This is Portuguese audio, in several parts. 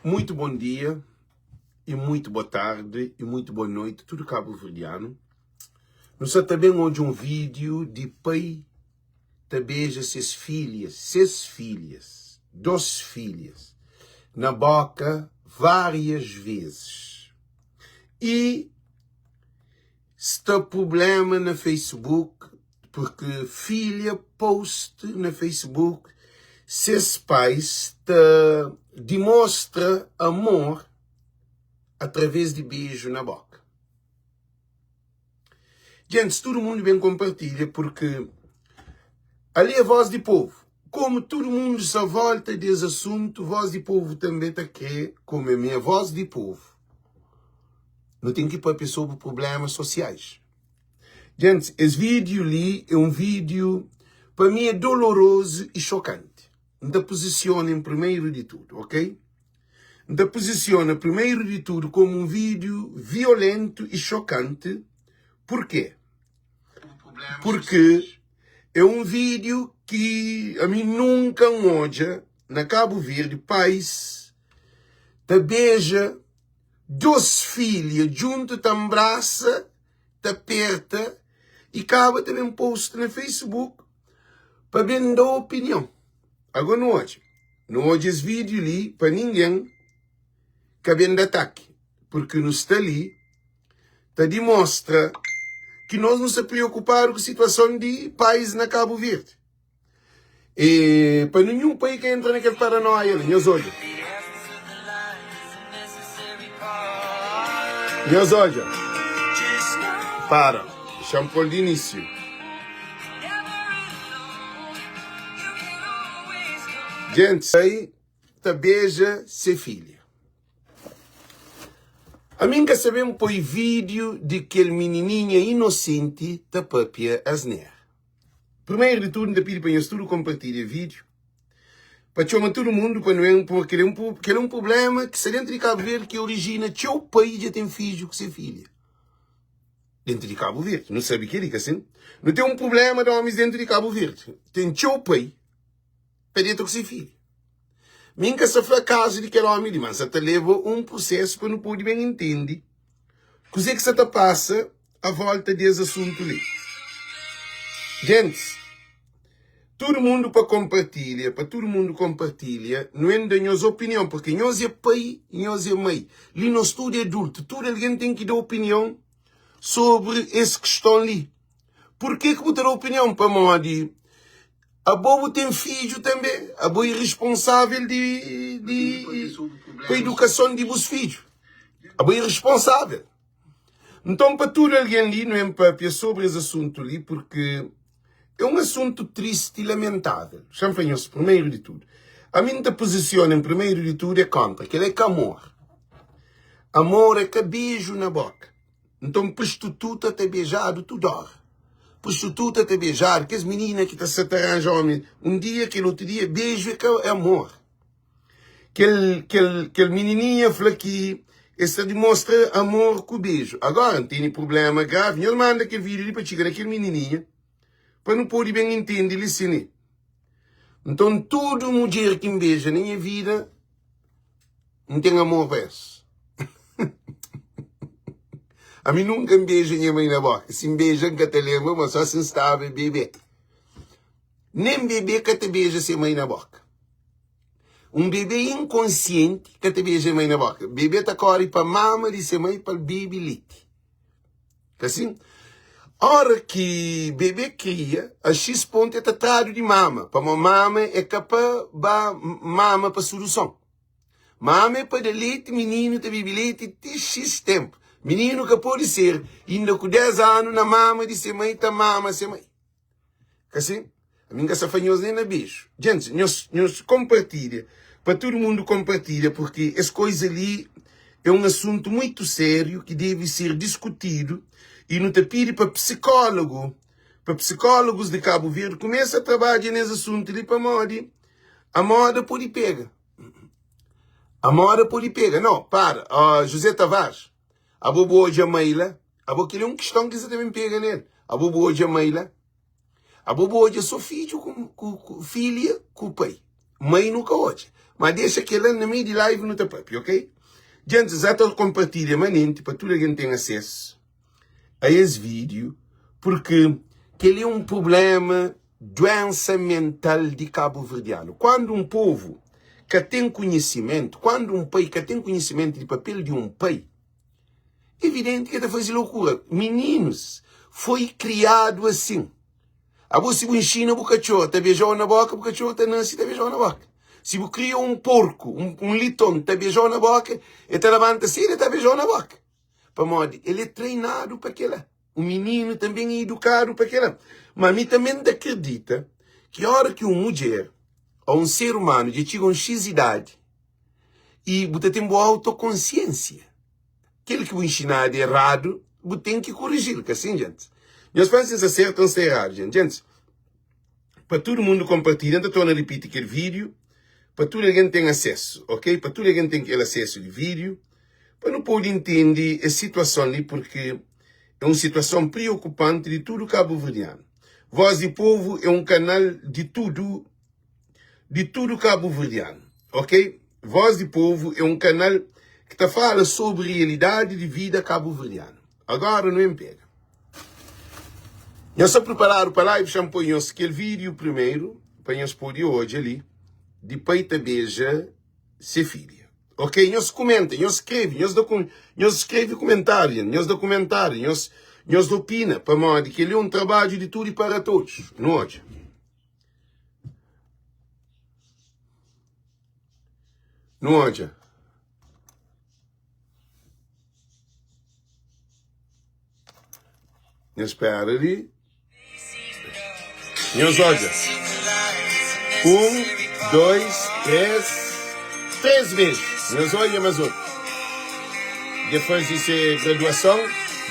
Muito bom dia, e muito boa tarde, e muito boa noite, tudo cabo-verdiano. Nós também hoje um vídeo de pai que beija seus filhas, 2 filhas, na boca várias vezes. E está problema no Facebook, porque filha post no Facebook, seus pais demonstra amor através de beijo na boca. Gente, todo mundo bem compartilha, porque ali é voz de povo. Como todo mundo só volta desse assunto, voz de povo também está aqui, como é minha voz de povo. Não tem que pôr sobre problemas sociais. Gente, esse vídeo ali é um vídeo, para mim, é doloroso e chocante. Então, posiciona em primeiro de tudo, ok? Então, posiciona primeiro de tudo como um vídeo violento e chocante. Por quê? Porque é um vídeo que a mim nunca hoje, na Cabo Verde, pais, te beija 2 filhas junto, te abraça, te aperta e acaba também post no Facebook para bem dar opinião. Agora não hoje esse vídeo ali para ninguém que bem de ataque, porque não está ali, te demonstra que nós não se preocupar com a situação de pais na Cabo Verde. E para nenhum país que entra naquele paranoia, meus olhos. Meus olhos. Para. Shampoo de início. Gente, aí te beija ser filha. A mim quer saber um vídeo de aquele menininha inocente da papia asneira. Primeiro de tudo, pedi para nós tudo compartilhar vídeo. Para chamar todo mundo, para não porque é um problema que se dentro de Cabo Verde que origina que o país já tem filho com ser filha. Dentro de Cabo Verde. Não sabe o que é assim? Não tem um problema de homens dentro de Cabo Verde. Tem que o país para dentro com ser filho. Minha se foi a casa de aquele homem, mas até leva um processo para não poder bem entender. O que se passa à volta desse assunto ali. Gente, todo mundo para todo mundo compartilha, não é da nossa opinião, porque nós é pai e nós é mãe. Ali nós tudo é adulto, todo alguém tem que dar opinião sobre essa questão ali. Por que botar a opinião para mim? A bobo tem filho também. A boa é responsável para a educação de vos filhos. A boa é responsável. Então, para tudo alguém ali, não é para sobre esse assunto ali, porque é um assunto triste e lamentável. Champanhos, primeiro de tudo. A minha posição, em primeiro de tudo, é contra, que é que amor. Amor é que beijo na boca. Então, prostituta te beijado toda hora. Prostituta te beijar, que as meninas que se arranjam um dia, aquele outro dia, beijo é amor. Aquele menininha fala que essa demonstra amor com o beijo. Agora, não tem problema grave, ele manda aquele vídeo ali para chegar naquele menininha, para não poder bem entender ele assim. Então, toda mulher que me beija na minha vida, não tem amor para isso. A mim nunca me beija minha mãe na boca. Se me beija, nunca te lembro, mas só se está bebê. Nem bebê que te beija sem mãe na boca. Um bebê inconsciente que te beija mãe na boca. Bebê tá corre para mama de ser mãe para bebê leite. Assim? Hora que bebê cria, a X ponto é tratado de mama. Para uma mama é capaz de mama para solução. Mama é para de leite, menino te bebe leite de X tempo. Menino que pode ser, ainda com 10 anos, na mama de ser mãe, tá mama ser mãe. Assim? A minha casa fanhosa nem na beijo. Gente, nós compartilha, para todo mundo compartilha, porque essa coisa ali é um assunto muito sério que deve ser discutido e não te pede para psicólogos de Cabo Verde, começa a trabalhar nesse assunto ali para a moda pode pegar. A moda pode pegar. Não, para. José Tavares. A bobo hoje a Meila. A bobo que é uma questão que você também pega nele. A bobo hoje a Meila. A bobo hoje é só filho com filha com o pai. Mãe nunca hoje. Mas deixa que ela no meio de live no teu próprio, ok? Gente, já estou compartilhando manente para toda a gente ter acesso a esse vídeo, porque ele é um problema, doença mental de cabo-verdiano. Quando um povo que tem conhecimento, quando um pai que tem conhecimento de papel de um pai, é evidente que está fazendo loucura. Meninos, foi criado assim. A você ensina o cachorro, está beijando na boca, o cachorro está nasce, está beijando na boca. Se você cria um porco, um litão, está beijando na boca, ele está levanta assim, ele está beijando na boca. Para modo, ele é treinado para aquilo. O menino também é educado para aquilo. Mas a mim também acredita que a hora que uma mulher ou um ser humano já chega a uma X idade e você tem boa autoconsciência, aquele que você ensinar de errado, você tem que corrigir, que assim, gente. Nós pensamos se acertam ou se errado, gente. Gente, para todo mundo compartilhar, eu estou a repetir aquele vídeo, para toda a gente ter acesso, ok? Para toda a gente ter aquele acesso de vídeo, para não poder entender a situação ali, porque é uma situação preocupante de tudo cabo-verdiano. Voz de Povo é um canal de tudo cabo-verdiano, ok? Voz de Povo é um canal que te fala sobre a realidade de vida cabo-verdiana. Agora não pega. Eu só preparar para a live, champanhos aquele vídeo primeiro, para nós pôr hoje ali, de peita beija se filha. Ok? Nós comenta, nós escreve, nós escreve comentário, nós dá comentário, nós opina, para modo que ele é um trabalho de tudo e para todos. Não hoje. Não hoje. Nós espera ali. Nós olha. 1, 2, 3 vezes. Nós olha mais outro. Depois disso é graduação,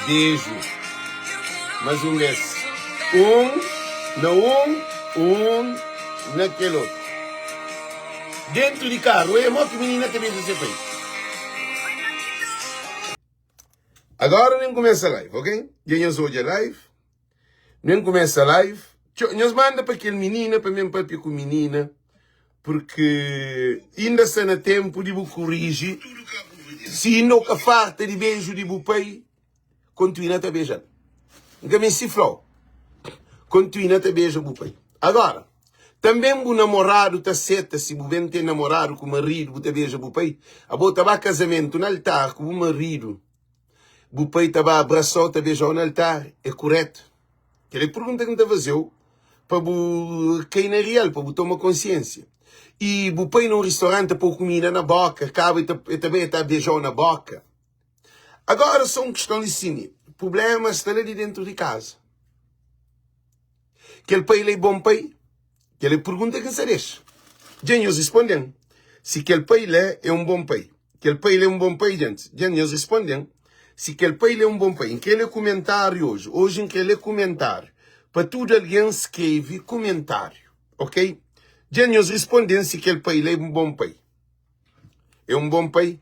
beijo. Mais um desses. Naquele outro. Dentro de carro, é mó que menina também se fez. Agora nem começa a live, ok? Ganhamos hoje a live. Nem começa a live. Nós manda para aquele menina, para mim para com menina, porque ainda está no tempo de você corrigir. Se não farta de beijo de bupei, continua a beijar. Nunca me cifrou. Continua a beijar bupei. Agora, também o namorado está certo, se você tem namorado com o marido, você beija bupei, a boa estava casamento no altar com o marido, bupei estava abraçado, está beijando no altar, é correto? Aquela pergunta que não está fazendo, para quem na real, para tomar consciência. E bupei num restaurante para comida na boca, acaba e também está beijando na boca. Agora são questões de cine. O problema está ali dentro de casa. Aquele pai é bom pai? Aquela pergunta que se deixa. Gente, respondem. Se aquele pai é um bom pai. Aquele pai é um bom pai, gente. Gente, respondem. Se aquele pai é um bom pai. Em aquele comentário hoje em aquele comentário, para tudo alguém escreve comentário. Ok? Gente, respondem se aquele pai é um bom pai. É um bom pai?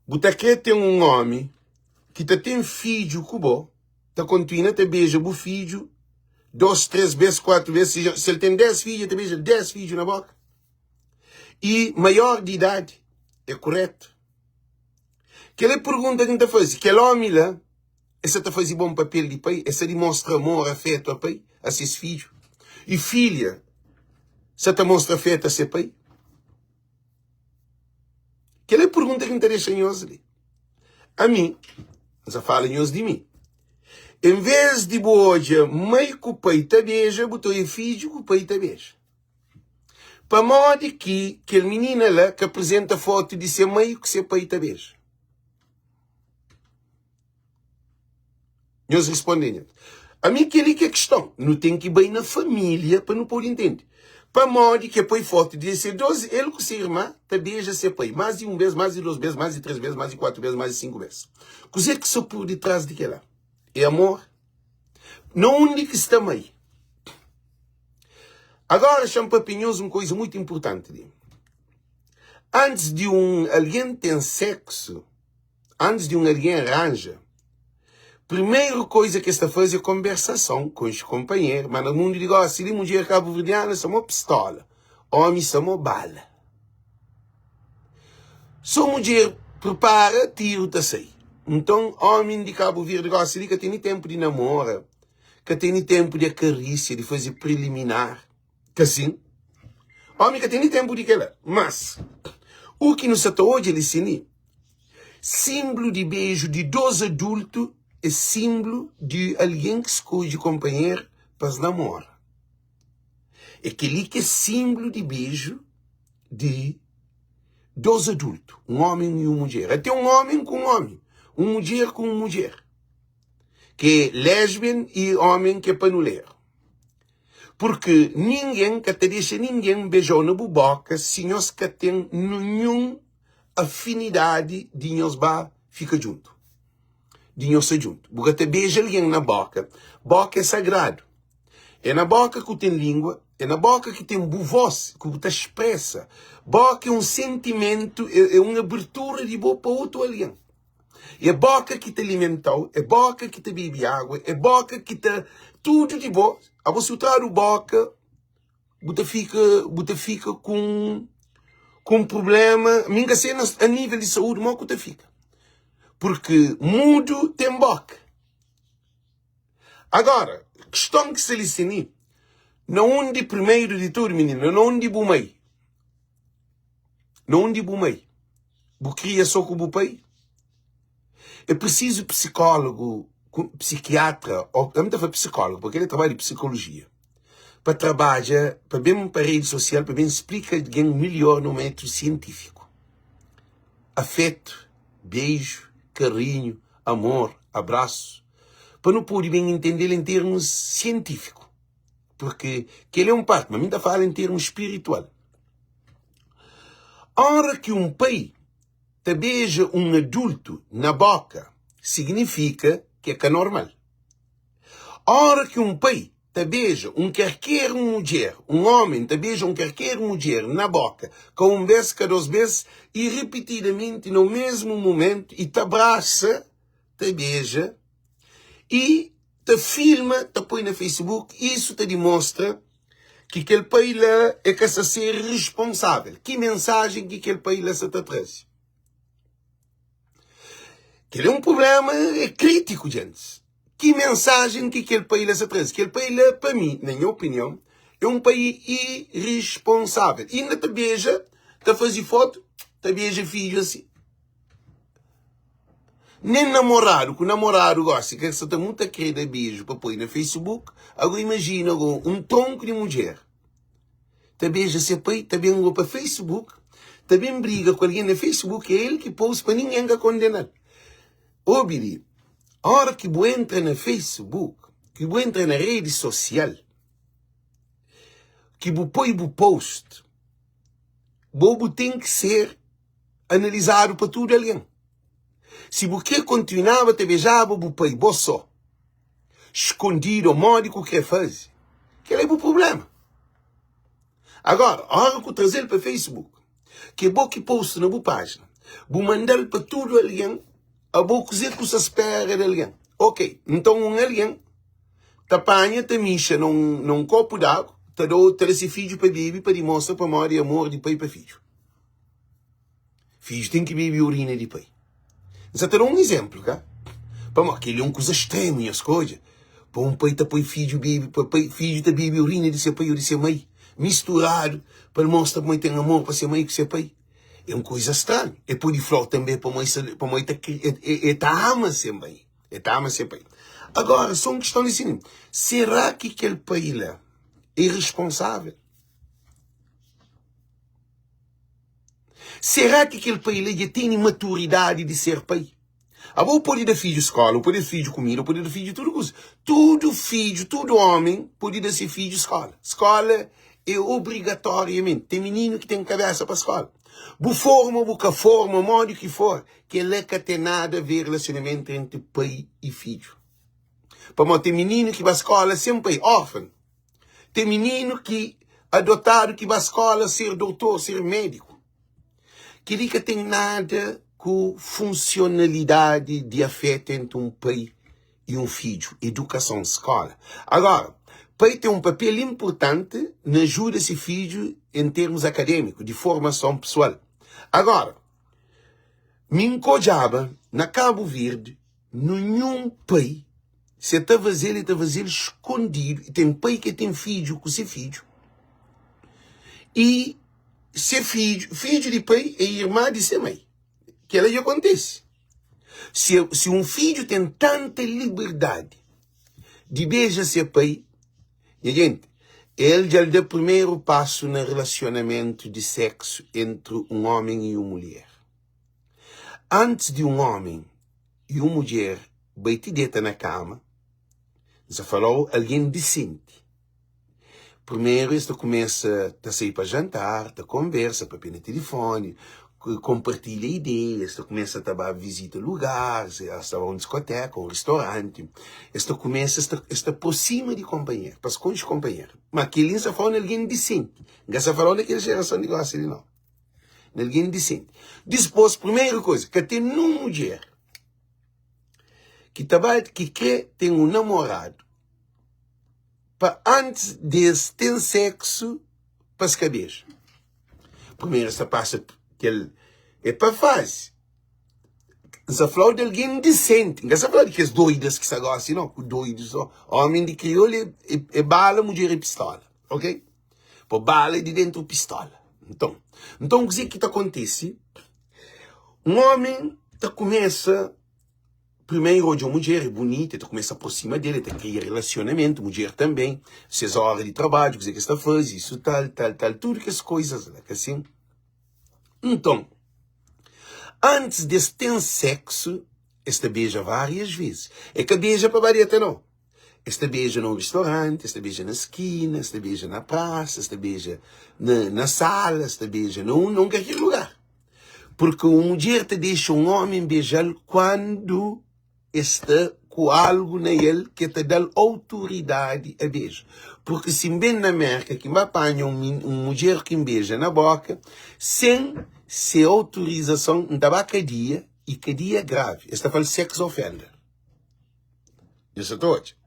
Butaque tem um homem que tem filho cubo, continua a beijar o filho 2, 3 vezes, 4 vezes. Se ele tem 10 filhos, ele beija 10 filhos na boca. E maior de idade. É correto? Aquela pergunta que a gente faz, aquele homem lá, essa está fazendo bom papel de pai, essa demonstra amor, afeto a pai, a seus filhos. E filha, essa demonstra afeto a seu pai. Aquela pergunta que a gente deixa em nós ali. A mim, já fala em nós de mim. Em vez de hoje, mãe que o pai te beija, botou em filho que o pai te beija. Para modo que aquele menino lá que apresenta foto de ser mãe que seu pai te beija. Nós respondemos. A mim que é a questão. Não tem que ir bem na família para não poder entender. Para modo que põe foto de ser 12, ele com sua irmã te beija seu pai. Mais de 1 vez, mais de 2 vezes, mais de 3 vezes, mais de 4 vezes, mais de 5 vezes. O que é que só por detrás daquela? É amor? Não onde que está aí. Agora chamo para pinhões uma coisa muito importante. Antes de alguém ter sexo, antes de alguém arranja, primeira coisa que está a fazer é conversação com os companheiros. Mas no mundo digo, se ele mulher cabo-verdiana, somos pistola. Homem, somos bala. Sua mulher prepara, tiro, tá sei. Então, homem de Cabo Verde gosta de que tem tempo de namoro, que tem tempo de acarícia, de fazer preliminar, que assim. Homem que tem tempo de que lá. Mas, o que nos está hoje, ele ensina, símbolo de beijo de 2 adultos é símbolo de alguém que escolhe companheiro para se namorar. É aquele que é símbolo de beijo de 2 adultos, um homem e uma mulher. Até um homem com um homem, uma mulher com uma mulher. Que é lesbian e homem que é panuleiro. Porque ninguém que te deixa ninguém beijar na boca se nós que tem nenhuma afinidade de nós fica junto. De nós ser junto. Porque te beija alguém na boca. Boca é sagrado. É na boca que tem língua, é na boca que tem voz, que te expressa. Boca é um sentimento, é uma abertura de boca para outro alguém. É boca que te alimentou, é boca que te bebe água, é boca que te... Tudo de boa. A você usar o boca, você fica com problema, minha cena a nível de saúde, mal que você fica. Porque mudo tem boca. Agora, questão que se lhe ensina, não de primeiro de tudo, menino, não de bumei. Não de bumei. Bu cria só com o pai. É preciso psicólogo, psiquiatra, ou também foi psicólogo, porque ele trabalha em psicologia. Para trabalhar, para bem para a rede social, para bem explicar melhor no método científico. Afeto, beijo, carinho, amor, abraço. Para não poder bem entender em termos científicos. Porque que ele é um parte, mas ainda fala em termos espiritual. A hora que um pai te beija um adulto na boca, significa que é normal. A hora que um pai te beija qualquer mulher, um homem te beija qualquer mulher na boca, com um beijo, cada 2 vezes, e repetidamente no mesmo momento, e te abraça, te beija, e te filma, te põe no Facebook, isso te demonstra que aquele pai lá é que se ser responsável. Que mensagem que aquele pai lá se te traz? Que é um problema crítico, gente. Que mensagem que aquele pai lá se traz? Aquele pai lá, para mim, na minha opinião, é um pai irresponsável. E ainda te beija, te faz foto, te beija filho assim. Nem namorado, que o namorado gosta, que você tem muita querida beijo para pôr no Facebook, agora imagina um tonco de mulher. Te beija seu pai, também vai para Facebook, também briga com alguém no Facebook, é ele que pôs para ninguém que condenar. Ô, Biri, a hora que você entra no Facebook, que você entra na rede social, que você põe o post, você tem que ser analisado para tudo alguém. Se você continuava a te beijar, você pai, você só, escondido, o módico que faz, que é o problema. Agora, a hora que eu trazer para o Facebook, que você que posta na sua página, você mandar para tudo alguém, a você dizer que você espera de alguém. Ok, então um alguém te apanha, te mixa num copo d'água, te dá esse filho para beber, para demonstrar para amor e amor de pai para filho. Filho tem que beber urina de pai. Você te dá um exemplo, cá? Para aquele é uma coisa extrema, as coisas. Para um pai te põe filho bebe, para filho te bebe urina de seu pai ou de sua mãe. Misturado, para mostrar que mãe tem amor para ser mãe com seu pai. É uma coisa estranha. É por de flor também para mãe ama ser mãe. Ama ser pai. Agora, só uma questão de assim. Será que aquele pai lá é irresponsável? Será que aquele pai lá tem maturidade de ser pai? Vou pode dar filho escola, pode dar filho comida, pode dar filho tudo coisa. Tudo filho, todo homem pode dar ser filho escola. Escola é obrigatoriamente. Tem menino que tem cabeça para a escola. Boca forma, modo que for, que ele que tem nada a ver relacionamento entre pai e filho. Para tem menino que vai à escola sempre órfão. Tem menino que adotado que vai à escola ser doutor, ser médico. Que ele que tem nada com funcionalidade de afeto entre um pai e um filho. Educação, escola. Agora, pai tem um papel importante na ajuda esse filho em termos acadêmicos, de formação pessoal. Agora, Mincojaba, na Cabo Verde, nenhum pai, se está fazendo escondido, e tem pai que tem filho com seu filho, e ser filho de pai é irmã de ser mãe. Que ela já acontece. Se um filho tem tanta liberdade de beijar seu pai, e gente, ele já dá o primeiro passo no relacionamento de sexo entre um homem e uma mulher. Antes de um homem e uma mulher beijar dentro na cama, já falou alguém decente. Primeiro, este começa a sair para jantar, a conversa, para pôr no telefone, compartilha ideias, começa a trabalhar, visita lugares, está uma discoteca, um restaurante, começa a aproxima de companheiro, para escolher companheiro. Mas aquele está falando de alguém decente. Não está falando daquela geração de gosta, não. De alguém decente. Depois, primeira coisa, que tem uma mulher que quer ter um namorado, para antes de ter sexo, para se cabeça. Primeiro, essa passa que ele é para fazer. Essa flor de alguém decente. Essa flor de que as doidas que se gostam, não? Doidos, homem de crioulo é bala, mulher é pistola. Ok? Por bala é de dentro pistola. Então o que acontece? Um homem começa. Primeiro, hoje uma mulher é bonita, começa a aproximar dele, cria relacionamento, mulher também, 6 horas de trabalho, que está fazendo, isso, tal, tudo que as coisas, assim. Então, antes de ter sexo, esta beija várias vezes. É que beija para vareta, não. Esta beija no restaurante, esta beija na esquina, esta beija na praça, esta beija na sala, esta beija num qualquer lugar. Porque uma mulher te deixa um homem beijar quando está com algo nele que te dá autoridade a beijo. Porque se bem na América, que vai apanhar uma mulher que beija na boca, sem autorização, não vai cadeia, e cadeia grave. Esta fala sex offender. Isso é todo.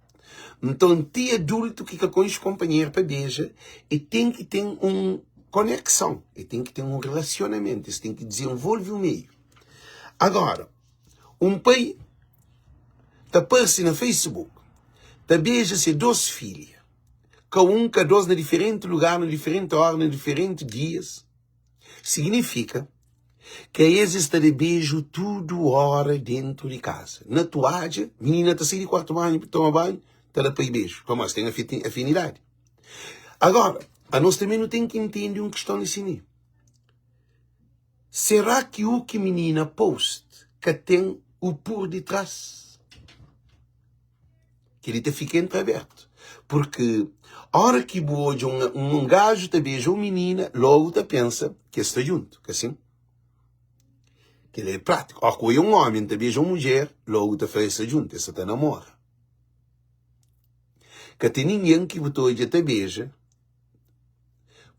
Então, tem adulto que com os companheiros para beijar, e tem que ter uma conexão, e tem que ter um relacionamento, e tem que desenvolver o meio. Agora, um pai aparece no Facebook, beija-se 2 filhas, cada 2 em diferente lugar, em diferente hora, em diferentes dias, significa que existe de beijo tudo hora dentro de casa. Na toalha, menina está saindo de quarto banho, toma banho, está para beijo, como tem afinidade. Agora, a nós também não tem que entender uma questão assim. Será que o que menina post que tem o por detrás? Que ele te fica entreaberto. Porque a hora que hoje um gajo te beija uma menina, logo te pensa que está junto, que assim. Que ele é prático. Ou que um homem te beija uma mulher, logo te faz estar junto, essa te namora. Que tem ninguém que botou te beija,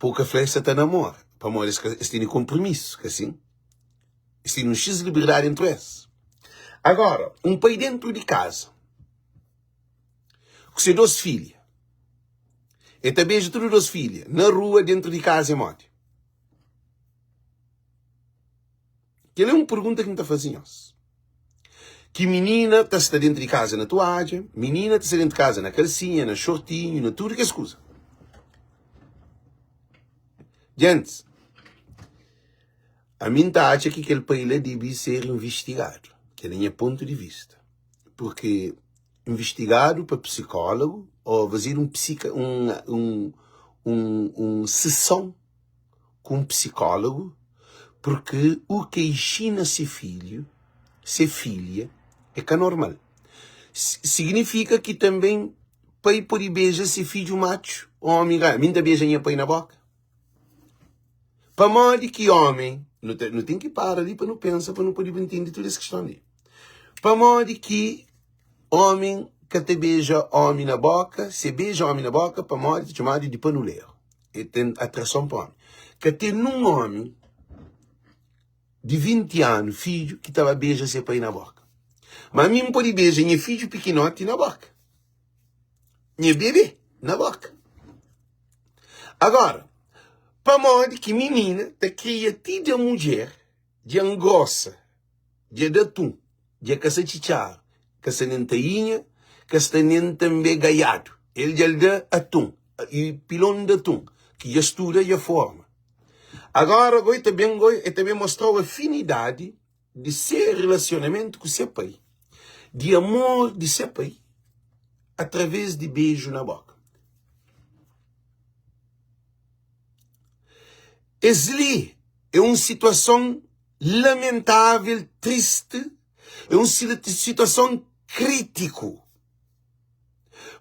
porque a flecha te namora. Para morrer, eles têm compromisso, que assim. Eles têm um X de liberdade entre eles. Agora, um pai dentro de casa, com seus 2 filhas, e te beija tudo 2 filhas, na rua, dentro de casa, em modo. Que é uma pergunta que me está fazendo. Que menina está dentro de casa na toalha, menina está dentro de casa na calcinha, na shortinho, na tudo que se usa. Gente, a mim acha que aquele país deve ser investigado, que é o meu ponto de vista. Porque investigado para psicólogo, ou fazer sessão com um psicólogo, porque o que ensina ser filho, ser filha, é que é normal. Significa que também pai pode beijar ser filho macho, homem, minha beija minha pai na boca. Para modo que homem, não tem que parar ali para não pensar, para não poder entender toda essa questão ali. Para modo que homem que te beija homem na boca, se beija homem na boca, para modo de chamado de panuleiro. E tem atração para homem. Que tem um homem de 20 anos, filho, que estava beija seu pai na boca. Mas a mim não pode beijar minha filho pequenote na boca. Minha bebê na boca. Agora, para modo que menina te cria de mulher de angossa dia de atum, dia que se chichar, que se nentainha, que se nem também gaiado. Ele já de atum, e pilão de atum, que já estuda e a forma. Agora, ele também mostrou a afinidade de ser relacionamento com seu pai, de amor de seu pai, através de beijo na boca. Esli é uma situação lamentável, triste, é uma situação crítica.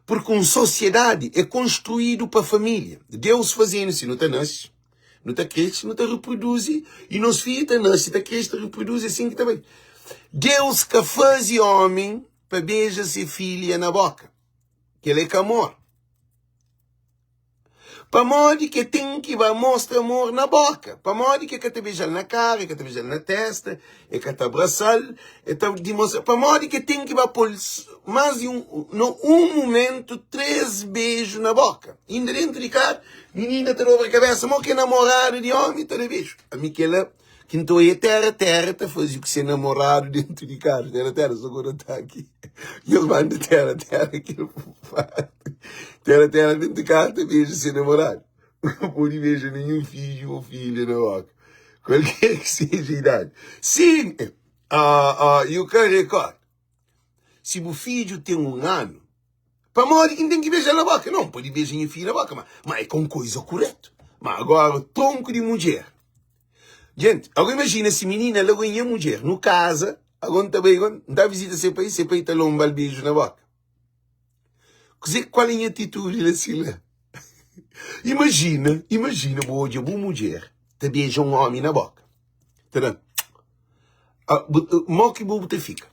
Porque uma sociedade é construída para a família. Deus fazendo assim, não te nasce, não te cresce, não te reproduz, e nos filhos te nasce, te cresce, te reproduz, assim que também. Deus que faz homem para beijar sua filha na boca, que ele é com amor. Para modo que tem que mostrar amor na boca. Para modo que te beija na cara, que te beija na testa, que te abraçar, para modo que tem que pôr mais um momento 3 beijos na boca. Ainda dentro de casa, menina te dobra a cabeça, mas que namorado de homem, te beijo. A mim que ela, que então é terra, te faz o que ser namorado dentro de casa. Terra, agora está aqui. E eles mandam terra, que ele faz. Terra, dentro de casa, te beija ser namorado. Não pode beijar nenhum filho ou filha na boca. Qualquer que seja a idade. Sim, eu quero recordar. Se o filho tem 1 ano, para morrer quem tem que beijar na boca. Não, pode beijar o filho na boca, mas é com coisa correta. Mas agora, tronco de mulher. Gente, agora imagina se menina, ela ganha mulher, no casa, agora também, dá visita seu país está lomba o beijo na boca. Qual é a atitude assim lá? Imagina, hoje, uma mulher te beija um homem na boca. Entendeu? Mal que bobo te fica.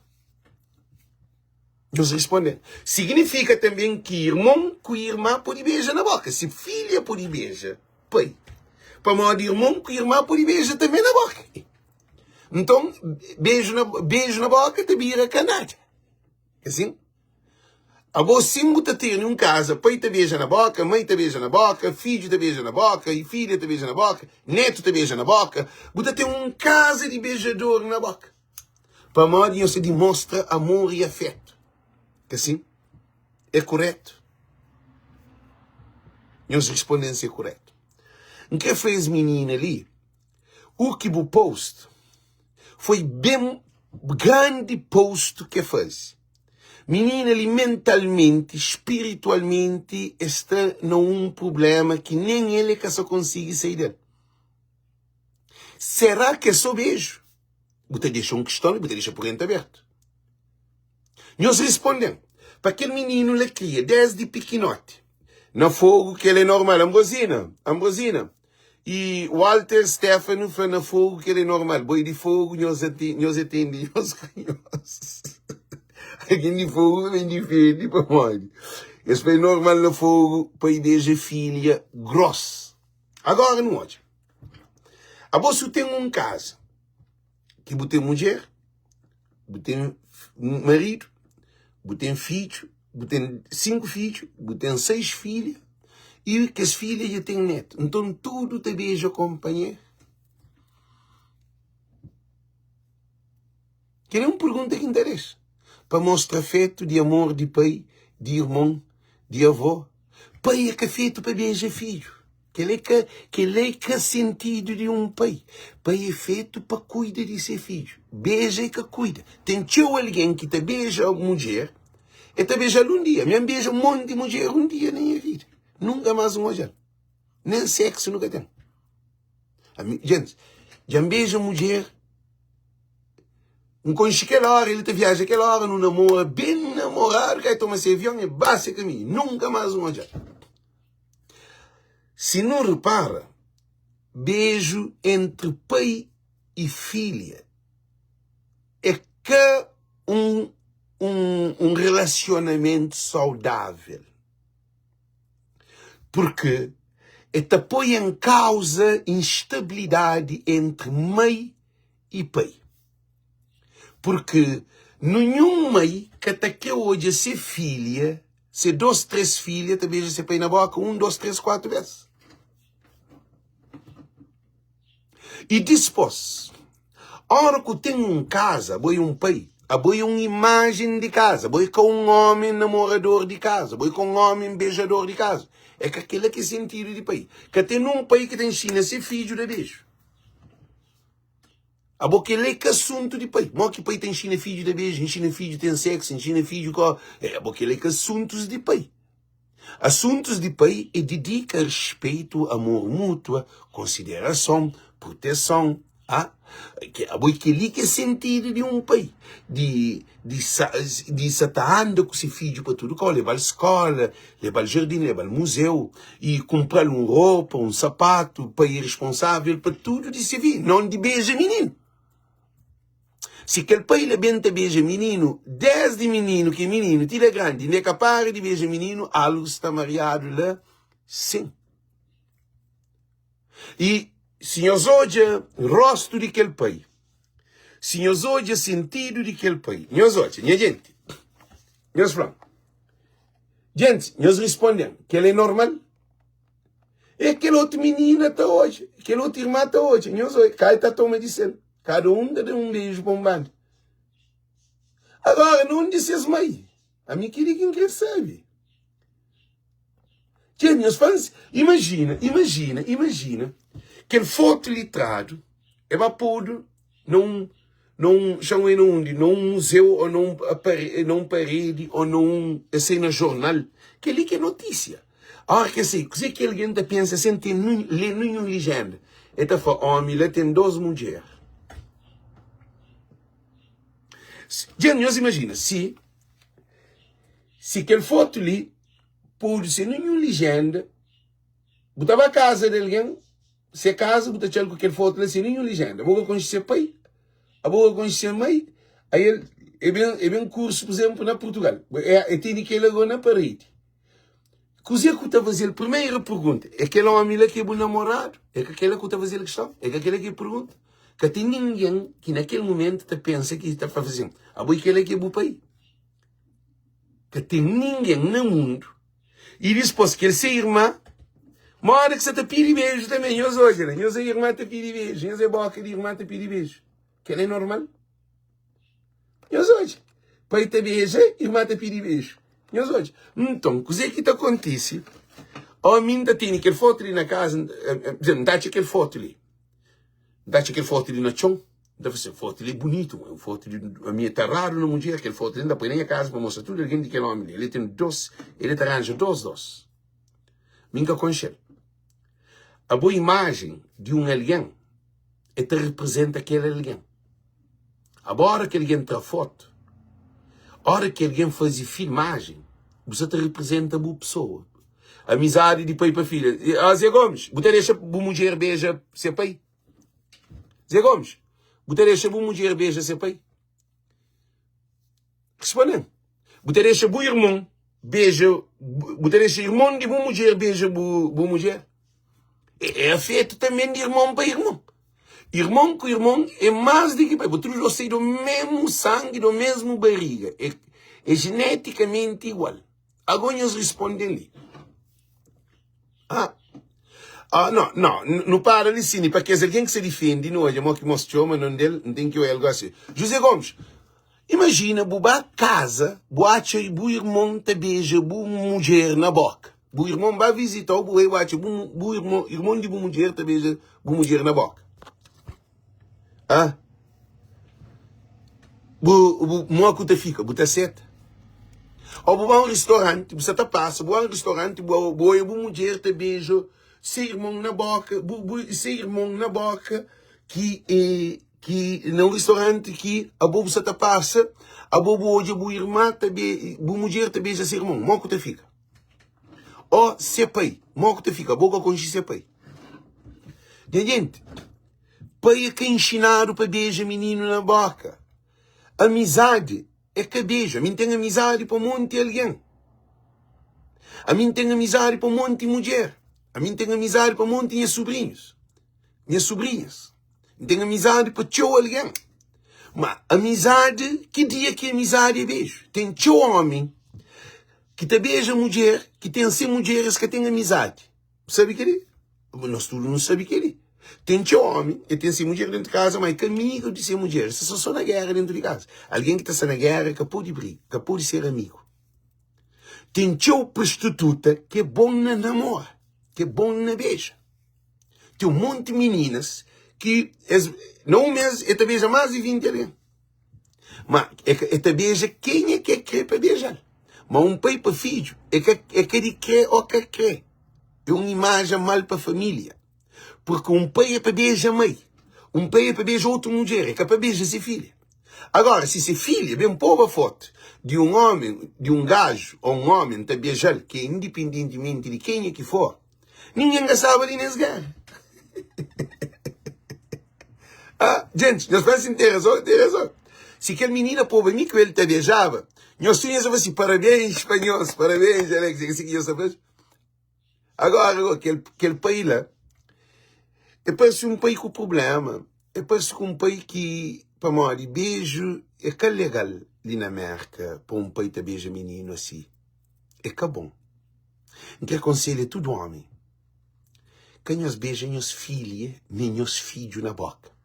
Nós respondemos. Significa também que irmão com irmã pode beijar na boca. Se filha pode beijar, pai. Para modo de irmão com irmã pode beijar também na boca. Então, beijo na boca te vira canalha. Assim? A você muita ter em casa, pai te beija na boca, mãe te beija na boca, filho te beija na boca, e filha te beija na boca, neto te beija na boca. Você tem uma casa de beijador na boca. Para modo de você demonstra amor e afeto. Assim? É correto? Nós respondemos se é correto. O que fez menina ali? O que o post foi bem grande post que fez. Menina ali mentalmente, espiritualmente, está num problema que nem ele que só consegue sair dele. Será que é só beijo? Você deixa uma questão e você deixa por dentro aberto. Nós respondemos. Para aquele menino ele cria desde pequenote. No fogo que ele é normal. Ambrosina. E Walter Stefano foi no fogo que ele é normal. Boi de fogo, nós atendemos, nós conhecemos. Alguém de fogo vem de filho para morrer. Esse foi normal no fogo para ir desde filha grossa. Agora não hoje. A você tem um caso que você tem mulher, você tem marido, você tem filho, você tem 5 filhos, você tem 6 filhas e que as filhas já têm neto. Então tudo te beija companheiro. Que não pergunta que interessa. Para mostrar afeto de amor de pai, de irmão, de avô. Pai é que é feito para beijar filho. Que ele é que sentido de um pai. Pai é feito para cuidar de seu filho. Beija e que cuida. Tem alguém que te beija a mulher, e te beija um dia. Me beija um monte de mulher um dia na minha vida. Nunca mais uma mulher. Nem sexo nunca tem. Gente, já beija mulher. Um conche aquela hora, ele te viaja aquela hora, não namora, bem namorado, que aí toma esse avião e basta caminho. Nunca mais uma mulher. Se não repara, beijo entre pai e filha é que um relacionamento saudável. Porque te põe em causa instabilidade entre mãe e pai. Porque nenhum mãe que até hoje ser filha, se 2, 3 filhas, te beija seu pai na boca 1, 2, 3, 4 vezes. E depois, Ora que tem casa, boi pai, boi uma imagem de casa, boi com homem namorador de casa, boi com homem beijador de casa. É que aquele que é sentido de pai. Que tem pai que tem ensina ser filho de beijo. Aquele que assunto de pai. Não que pai tem ensina filho de beijo, ensina filho tem sexo, ensina filho com... aquele que assuntos de pai. Assuntos de pai é dedica respeito, amor mútuo, consideração, proteção. Aquele que é sentido de pai. De estar andando com seu filho para tudo, levar à escola, levar ao jardim, levar ao museu, e comprar roupa, sapato, para ir responsável para tudo de civil, não de beijo menino. Se aquele pai ele bem beija menino, desde menino que menino, tira grande, nem capaz de beijar menino, algo está mariado lá, sim. E se nós olhamos o rosto daquele pai, se nós olhamos o sentido daquele pai, nós olhamos, minha gente, nós falamos, gente, nós respondemos que ele é normal. É aquele outro menino até hoje, aquele outro irmão até hoje, nós olhamos, cada está toma de cena. Cada um dá um beijo para um bando. Agora, não disse as mães. A mim queria quem sabe. Imagina que ele foto litrado é pôr num museu ou num parede ou num cena jornal. Que ali que é notícia. Agora que assim, que alguém pensa sem ter nenhuma legenda. Então, homem, ele tem 12 mulheres. Gente, imagina, se aquele foto ali, pode ser nenhuma legenda, botava a casa de alguém, se a casa, botava com aquele foto ali, sem nenhuma legenda. Vou conhecer pai, vou conhecer mãe, aí ele é um curso, por exemplo, na Portugal. Tem aquele agora na parede. Coisa que eu estava a fazer, a primeira pergunta, é aquele homem lá que é bom namorado? É aquele que eu estava a fazer a questão? É aquele que pergunta? Que tem ninguém que naquele momento pensa que está fazendo. Aquele que é bom pai. Que tem ninguém no mundo. E depois que ele se irmã, uma hora que você está pedindo beijo também. Eu sou hoje, eu sou irmã te pedi beijo. Eu sou boca de irmã te pedi beijo. Que ele é normal. Eu sou hoje. Pai te beija, irmã te pedi beijo. Eu sou hoje. Então, o que está acontecendo? A mim tem aquele foto ali na casa, dá aquele foto ali. Dá aquele foto ali na chão. Deve ser foto ali bonito. Uma foto ali, a minha está raro na mulher, aquele foto ali. Ainda põe nem a casa para mostrar tudo. Alguém daquele homem ali. Ele tem ele arranja dois. Minha conchel. A boa imagem de um alguém é que representa aquele alguém. A hora que alguém tira foto, a hora que alguém faz filmagem, você te representa a boa pessoa. Amizade de pai para filha. Zé Gomes, você deixa a mulher beija seu pai? Zé Gomes, você deixa a mulher beija seu pai? Respondendo. Você deixa o irmão beija, você deixa o irmão de boa mulher beija boa mulher? É afeto também de irmão para irmão. Irmão com irmão é mais do que pai. Vocês são do mesmo sangue, do mesmo barriga. É geneticamente igual. Agora eles respondem ali. Não para ali sim, porque é alguém que se defende, não é? Que mostrou, mas não tem que eu algo assim. José Gomes, imagina, boa casa, boate e o irmão te beija, boa mulher na boca. O irmão vai visitar o boi, o irmão de boa mulher te beija, boa mulher na boca. Moco te fica, bota seta. Ou boa um restaurante, você tá passa, boa um restaurante, boa mulher te beija, seu irmão na boca, seu irmão na boca, que no restaurante que a boa você tá passa, a boa hoje boa irmã te beija, boa mulher te beija seu irmão, moco te fica. Ou seu pai, moco te fica, boa conhecer seu pai. Gente, pai é que ensinaram para beijar menino na boca. Amizade é que beija. A mim tem amizade para um monte de alguém. A mim tem amizade para um monte de mulher. A mim tem amizade para um monte de minhas sobrinhos. Minhas sobrinhas. Tem amizade para teu alguém. Mas amizade, que dia que amizade é beijo? Tem teu homem que te beija mulher, que tem 100 mulheres que tem amizade. Sabe que ele? Nós tudo não sabemos que ele. Tem seu homem e tem sua mulher dentro de casa, mas que amigo de sua mulher. Se só na guerra dentro de casa. Alguém que está na guerra que pode brigar, que pode ser amigo. Tem seu prostituta que é bom na namora, que é bom na beija. Tem um monte de meninas que não mesmo, é beija mais de 20 anos. Mas é beija quem é que quer para beijar. Mas um pai para filho é que ele quer ou que quer. É uma imagem mal para a família. Porque um pai é para beijar a mãe. Um pai é para beijar outra mulher. É que é para beijar sua filha. Agora, se sua filha vê um povo a foto de um homem, de um gajo ou um homem a beijar, que é independentemente de quem é que for, ninguém sabe ali nesse guerra. Gente, nós pensamos ter razão. Se aquele menino povo amigo que ele te beijava, nós tínhamos assim, parabéns, espanhóis, parabéns, Alex, que eu sabia. Agora, aquele país lá, é parece um país com problema. É parece um país que, para morrer, beijo, é que legal ali na América, para um país que beija menino assim. É que bom. Que aconselho todo homem. Que nós beijamos nossas filhas, nem nossos filhos na boca.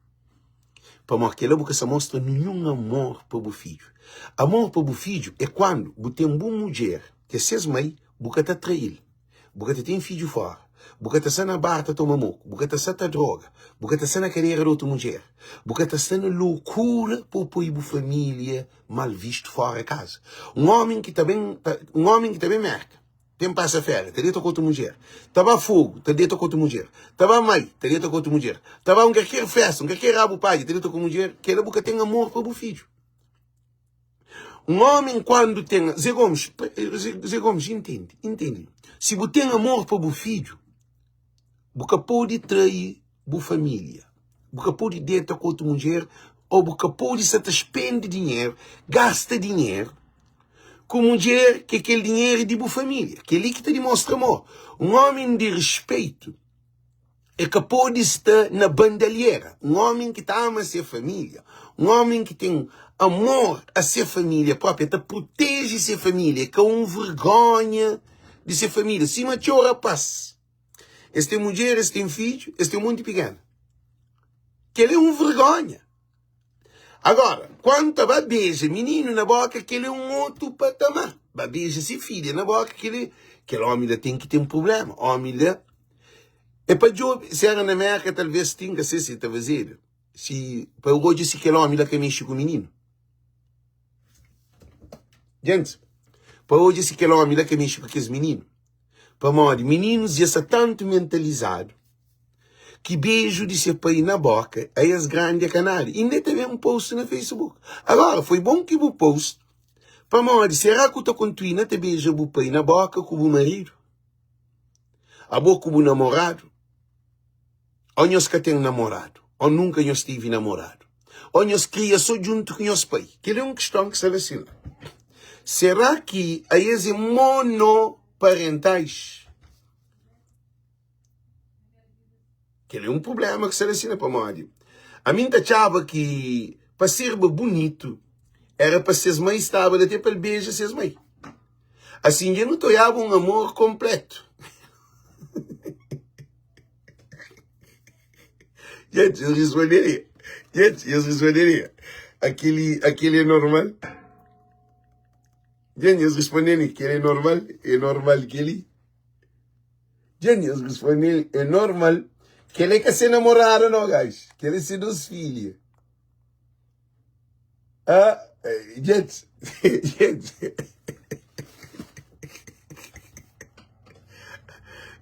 Para morrer, que logo que se mostra nenhum amor para o filho. Amor para o filho é quando você tem uma boa mulher, que é sua mãe, você está traído. Você tem filho fora. Você está na barra, toma moco. Você está na droga. Você está na carreira de outra mulher. Você está na loucura para pôr a família mal visto fora de casa. Um homem que também merca. Tem passa-feira, está dentro com outra mulher. Estava fogo, está dentro com outra mulher. Estava mãe, está dentro com outra mulher. Estava qualquer festa, qualquer rabo pai, está dentro com outra mulher. Que ela tem amor para o filho. Um homem quando tem... Zé Gomes, entende. Se você tem amor para o filho, você pode trair a família. Você pode deitar com outra mulher, ou você pode se despender dinheiro, gasta dinheiro, com mulher que aquele dinheiro é de boa família. Que é ali que te demonstra amor. Um homem de respeito é que pode estar na bandalheira. Um homem que ama a sua família. Um homem que tem amor a sua família própria, te protege a sua família, que é uma vergonha de sua família. Se matou o rapaz, este tem mulher, este tem filho, este tem um monte pequeno. Que ele é uma vergonha. Agora, quando vai beijar menino na boca, que ele é um outro patamar. Vai beijar sua filha na boca, que ele homem tem que ter um problema. Homem é para eu, se era na América, talvez tinha que ser se está vazio. Se para hoje se aquele homem que mexe com o menino. Gente, para hoje se aquele homem que mexe com aqueles meninos. Para morrer, meninos já estão tanto mentalizados que beijo de seu pai na boca aí as grandes canárias. Ainda teve um post no Facebook. Agora, foi bom que o post para morrer, será que tu continua a beijar o pai na boca com o marido? A boca com o namorado? Ou nós que tem namorado? Ou nunca nós tive namorado? Ou nós cria só junto com os pai? Que é uma questão que se relaciona. Será que aí é monoparentais? Que é um problema que se relaciona para morrer. A mim achava que para ser bonito era para ser mãe estável até para beijar ser mãe. Assim eu não toiava um amor completo. Gente, eu responderia. Aquele é normal? Gente, eu responderia que ele é normal? É normal que ele? Gente, eu responderia, é normal que ele quer ser namorado, não, guys? Que ele se dos filhos. Gente.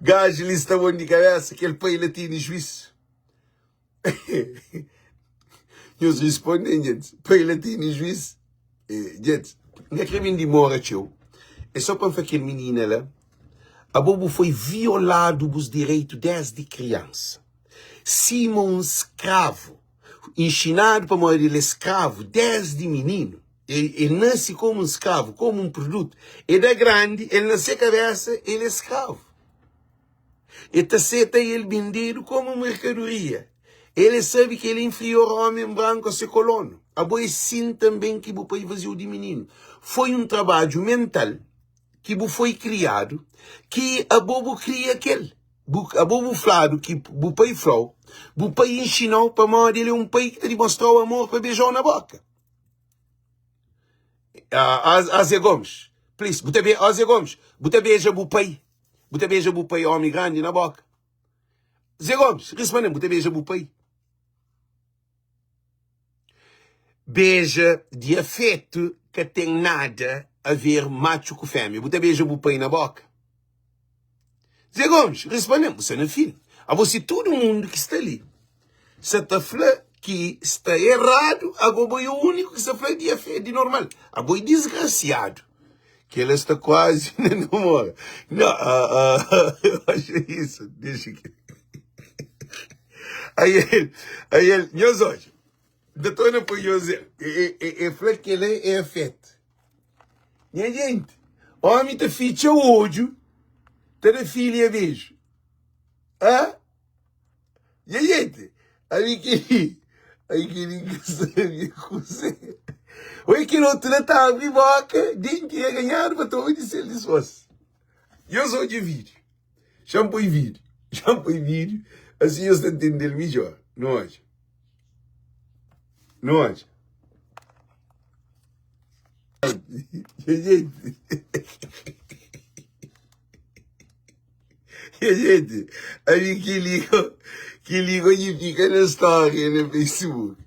Gajo, eles estavam de cabeça, aquele pai latino juízo. Eles respondem, gente, pai latino juízo. Gente, não é que vem de mora, tio. É só para aquele menino lá. A bobo foi violado os direitos desde criança. Simão escravo, ensinado para morrer ele escravo desde menino. Ele nasce como um escravo, como um produto. Ele é grande, ele nasce cabeça, ele é escravo. Ele aceita ele vendido como mercadoria. Ele sabe que ele é inferior ao homem branco a seu colono. A boa sim também que o pai vazio de menino. Foi um trabalho mental que foi criado, que a bobo cria aquele. a bobo flado que o pai falou, o pai ensinou para morrer ele um pai que te demonstrou amor para beijar na boca. Zé Gomes, please, Zé Gomes, você beija o pai, homem grande na boca. Zé Gomes, responde, você beija o pai. Beija de afeto que tem nada a ver macho com fêmea. Você beija o pai na boca. Zé Gomes, responde, você não é filho. A você todo mundo que está ali. Se está falando que está errado, agora é o único que está falando de afeto, de normal. Agora é desgraciado. Que ele está quase não mora. Não, eu acho isso. Deixa aqui. Aí ele, meus olhos. Doutor não foi José. Falei que ele é afeto. Minha gente, homem te ficha o ódio, te da filha beijo. Ah? Minha gente, aí que sabia cozer. Oi, que não trata a boca, nem que ia ganhar para tomar de ser de fosse. Eu sou de vídeo. Shampoo e vídeo. Assim eu estou entendendo melhor. Não hoje. Gente, aí que liga e fica na história no Facebook.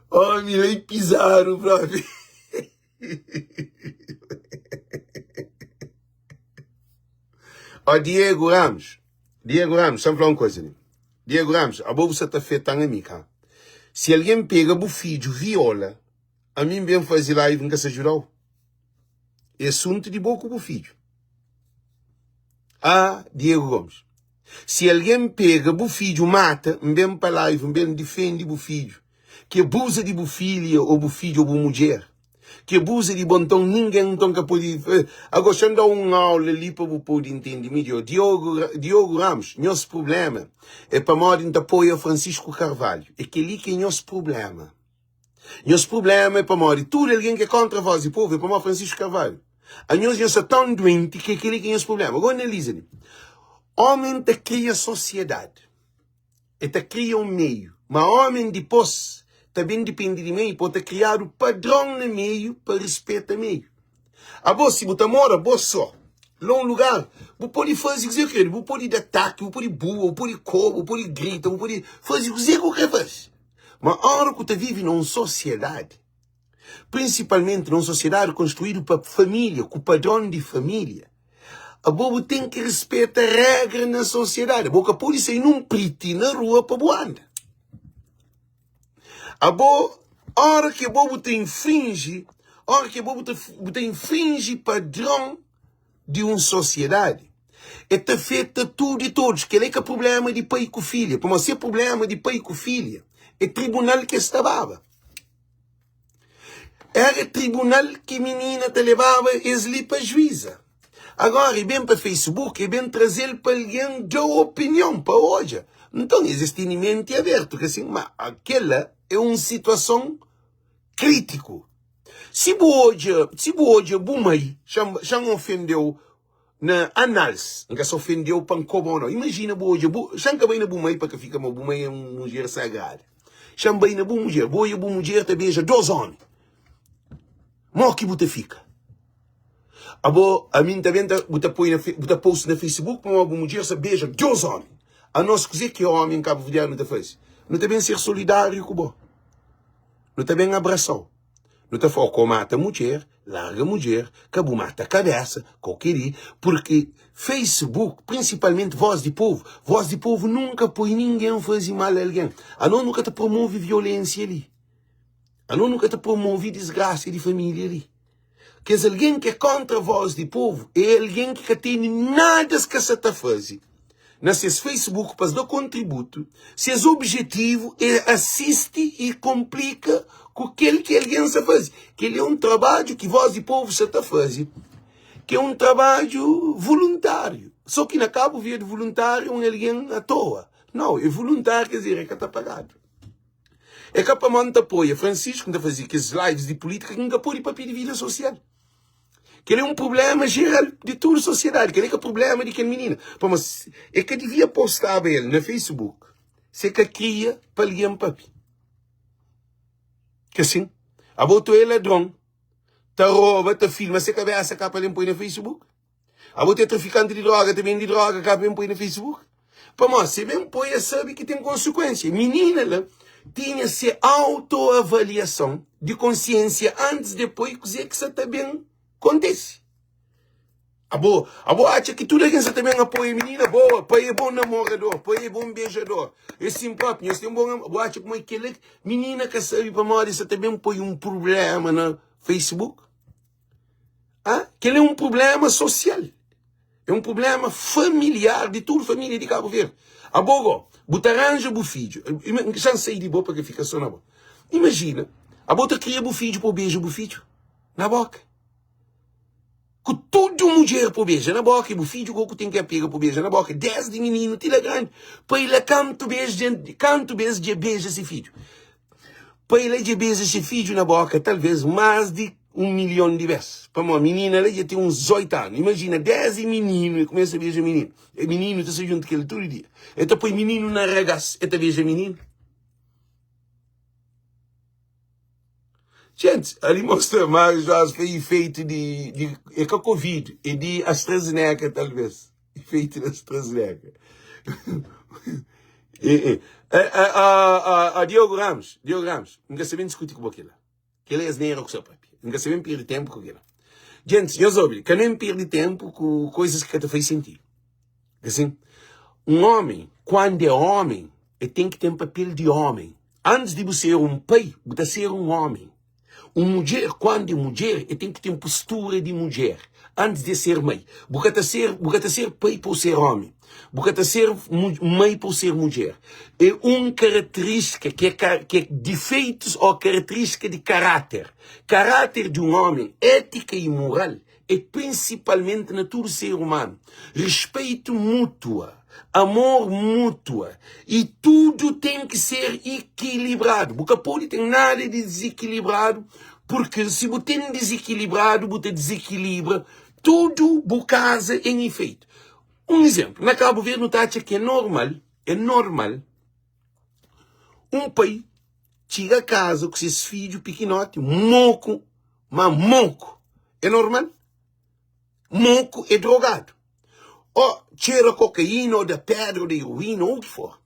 Oh, me lhe pisaram pra ver. Ó, Diego Ramos, deixa-me falar uma coisa ali. Diego Ramos, a boa você está feita a mim, cara. Se alguém pega o filho, viola, a mim bem fazer live nunca se ajudou. É assunto de boca o filho. Ah, Diego Gomes. Se alguém pega o filho, mata, bem para live, bem defende o filho. Que abusa de filha ou filho ou mulher. Que abusa de bontão, ninguém então que pode. Agora, se dá uma aula ali para o poder entender melhor. Diogo Ramos, nosso problema é para morrer de apoio a Francisco Carvalho. É que ali que é nosso problema. Nosso problema é para morrer tudo alguém que é contra a voz e povo, é para morrer Francisco Carvalho. A nós é tão doente que aquele que é nosso problema. Agora, analisa-lhe. Homem te cria sociedade. E te cria um meio. Mas homem depois também depende de meio, pode criar o padrão no meio para respeitar o meio. A você, você mora, você só. Lá um lugar, você pode fazer o que você quer, você pode dar ataque, você pode burro, você pode cobrar, você pode gritar, você pode fazer o que você quer. Mas a hora que você vive numa sociedade, principalmente numa sociedade construída para família, com o padrão de família, a boa tem que respeitar a regra na sociedade. A boca pode sair num preto na rua para boanda. A hora que a bobo te infringe padrão de uma sociedade, é te afeta tudo e todos, que é problema de pai com filha. Para ser problema de pai com filha, é tribunal que estava. Era tribunal que a menina te levava e para a juíza. Agora, é bem para Facebook, é bem trazer para alguém de opinião, para hoje. Então, existe mente aberto, que assim, mas aquela é uma situação crítica. Se hoje o mãe já ofendeu na análise, nunca se ofendeu para como não. Imagina hoje, já nunca bem na mãe para que fica uma mãe é uma mulher sagrada. Já bem na mulher, a mulher te beija 2 anos. Mó que você fica. A mim também você posta na Facebook para uma mulher se beija 2 anos. A nós dizer que o homem cabo verdeano não te faz. Não te bem ser solidário com o não te bem abraçou. Não te foca mata a mulher, larga a mulher, cabo mata a cabeça, qualquer porque Facebook, principalmente Voz de Povo nunca põe ninguém fazer mal a alguém. A não nunca te promove violência ali. A não nunca te promove desgraça de família ali. Que é alguém que é contra a Voz de Povo, é alguém que tem nada que se te fazer. Nesses Facebook para dar contributo, seus objetivos é assiste e complica com aquele que alguém se faz. Que ele é um trabalho que Voz de Povo se está fazendo, que é um trabalho voluntário. Só que na Cabo Verde voluntário é alguém à toa. Não, é voluntário, quer dizer, é que está pagado. É que para manter apoio. Francisco, que está fazendo aqueles lives de política, que nunca pôde para pedir vida social. Que ele é um problema geral de toda a sociedade. Que ele é o problema de aquele menino. Mas é que devia postar ele no Facebook. Se que cria para ligar papi. Que assim, a botou ele ladrão. Tá rouba, tá filma, se que vai essa capa ele põe no Facebook. A botou traficante de droga, também de droga, capa ele põe no Facebook. Mas se bem põe, sabe que tem consequência. Menina lá, tinha essa autoavaliação de consciência antes, depois, que isso também acontece. A boa acha que tudo aquilo também apoia a menina boa, pai é bom namorador, pai é bom beijador. É assim próprio, nós temos bom, acha como aquele menina que sabe para morrer, isso também põe um problema no Facebook. Ah? Que ele é um problema social. É um problema familiar de toda a família de Cabo Verde. A boa, botaranja o filho. Já sei de boa porque fica só na boca. Imagina, a bota cria o filho para o beijo o filho na boca. Que tudo mulher por beijo na boca, e o filho que tem que pegar por beijo na boca, 10 de menino, tira grande, para ele canto beijo de beijo esse filho. Para ele de beijo esse filho na boca, talvez mais de 1 milhão de vezes. Para uma menina, ela já tem uns 8 anos. Imagina, 10 meninos, e começa a beijar menino. E menino está se junto com ele todo dia. Então põe menino na regaça, e beija menino. Gente, ali mostra mais já foi efeito de Covid e de AstraZeneca, talvez. Efeito de AstraZeneca. Diogo Ramos, nunca se bem discutir com aquilo. Que ele é asneiro com o seu papi. Nunca se bem perder tempo com aquilo. Gente, eu soube, que nem perde tempo com coisas que te faz sentir. Assim, um homem, quando é homem, ele tem que ter um papel de homem. Antes de você ser um pai, você ser um homem. Uma mulher, quando é mulher, tem que ter uma postura de mulher. Antes de ser mãe. Porque ser pai por ser homem. Porque ser mãe por ser mulher. É uma característica que é defeitos ou característica de caráter. Caráter de um homem, ética e moral, é principalmente na todo ser humano. Respeito mútuo. Amor mútuo. E tudo tem que ser equilibrado. Porque pode ter nada de desequilibrado. Porque se você tem desequilibrado, você desequilibra. Tudo por causa em efeito. Um exemplo. Na Cabo Verde, não acha que é normal. Um pai chega a casa com seus filhos pequenotes, moco. É normal? Moco é drogado. Ou cheira cocaína, ou da pedra, ou da heroína, ou o que for.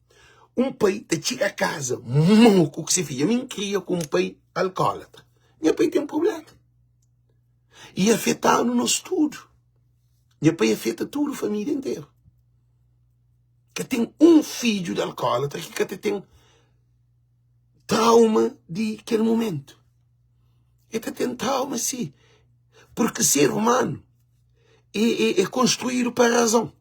Um pai chega a casa, moco que se filha. Me cria com um pai alcoólatra. Meu pai tem um problema. E afeta-nos tudo. Meu pai afeta tudo, a família inteira. Que tem um filho de alcoólatra que tem trauma de aquele momento. Ele tem trauma, sim. Porque ser humano é construído para a razão.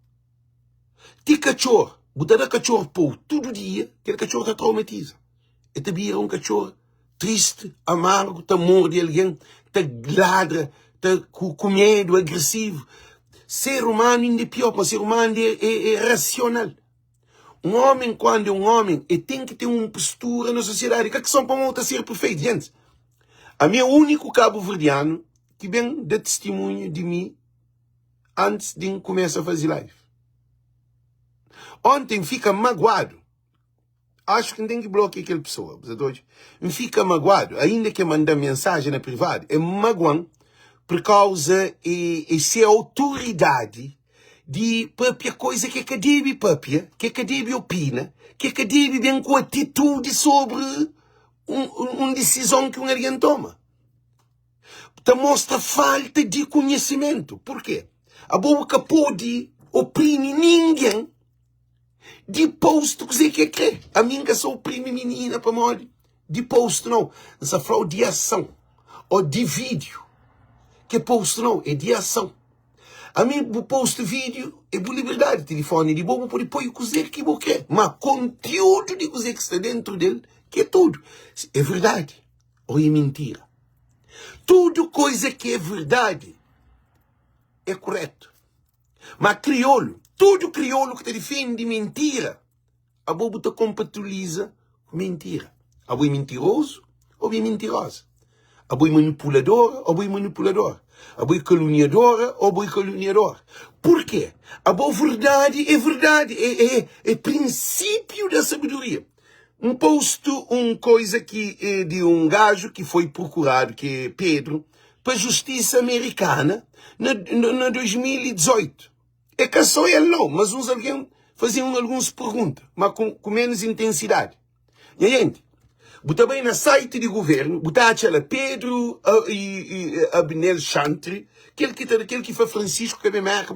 Tem cachorro, botar cachorro por todo dia, aquele cachorro está traumatiza. E também é um cachorro triste, amargo, está morde alguém, está ladra, está com medo, agressivo. Ser humano ainda é pior, mas ser humano é racional. Um homem, quando é um homem, tem que ter uma postura na sociedade. Que são para outra ser perfeito, gente. A minha único cabo-verdiano que vem de testemunho de mim antes de começar a fazer live. Ontem fica magoado. Acho que tem que bloquear aquela pessoa. Fica magoado. Ainda que mandar mensagem na privada. É magoão por causa de ser autoridade de própria coisa que a deve própria, que a deve opina, que a deve vem com atitude sobre uma decisão que um alguém toma. Então mostra falta de conhecimento. Por quê? A boca pode oprimir ninguém de posto que você quer. A mim que sou oprime menina para morrer. De posto não. Essa fraude de ação. Ou de vídeo. Que posto não, é de ação. A mim, o posto vídeo é por liberdade. Telefone de bobo pode pôr o que você quer. Mas conteúdo de você que está dentro dele, que é tudo. É verdade ou é mentira. Tudo coisa que é verdade é correto. Mas crioulo, tudo crioulo que te defende mentira, a bobo te compatibiliza com mentira. A bobo é mentiroso ou é mentirosa. A bobo é manipulador ou é manipulador. A boa caluniadora ou boa caluniador. Por quê? A boa verdade. É princípio da sabedoria. Coisa que é de gajo que foi procurado, que é Pedro, para a justiça americana na 2018. É que só ele não, mas alguém faziam algumas perguntas, mas com menos intensidade. E a gente, botar bem na site de governo, botar aquela Pedro e Abnel Chantre, aquele que foi Francisco que é marca,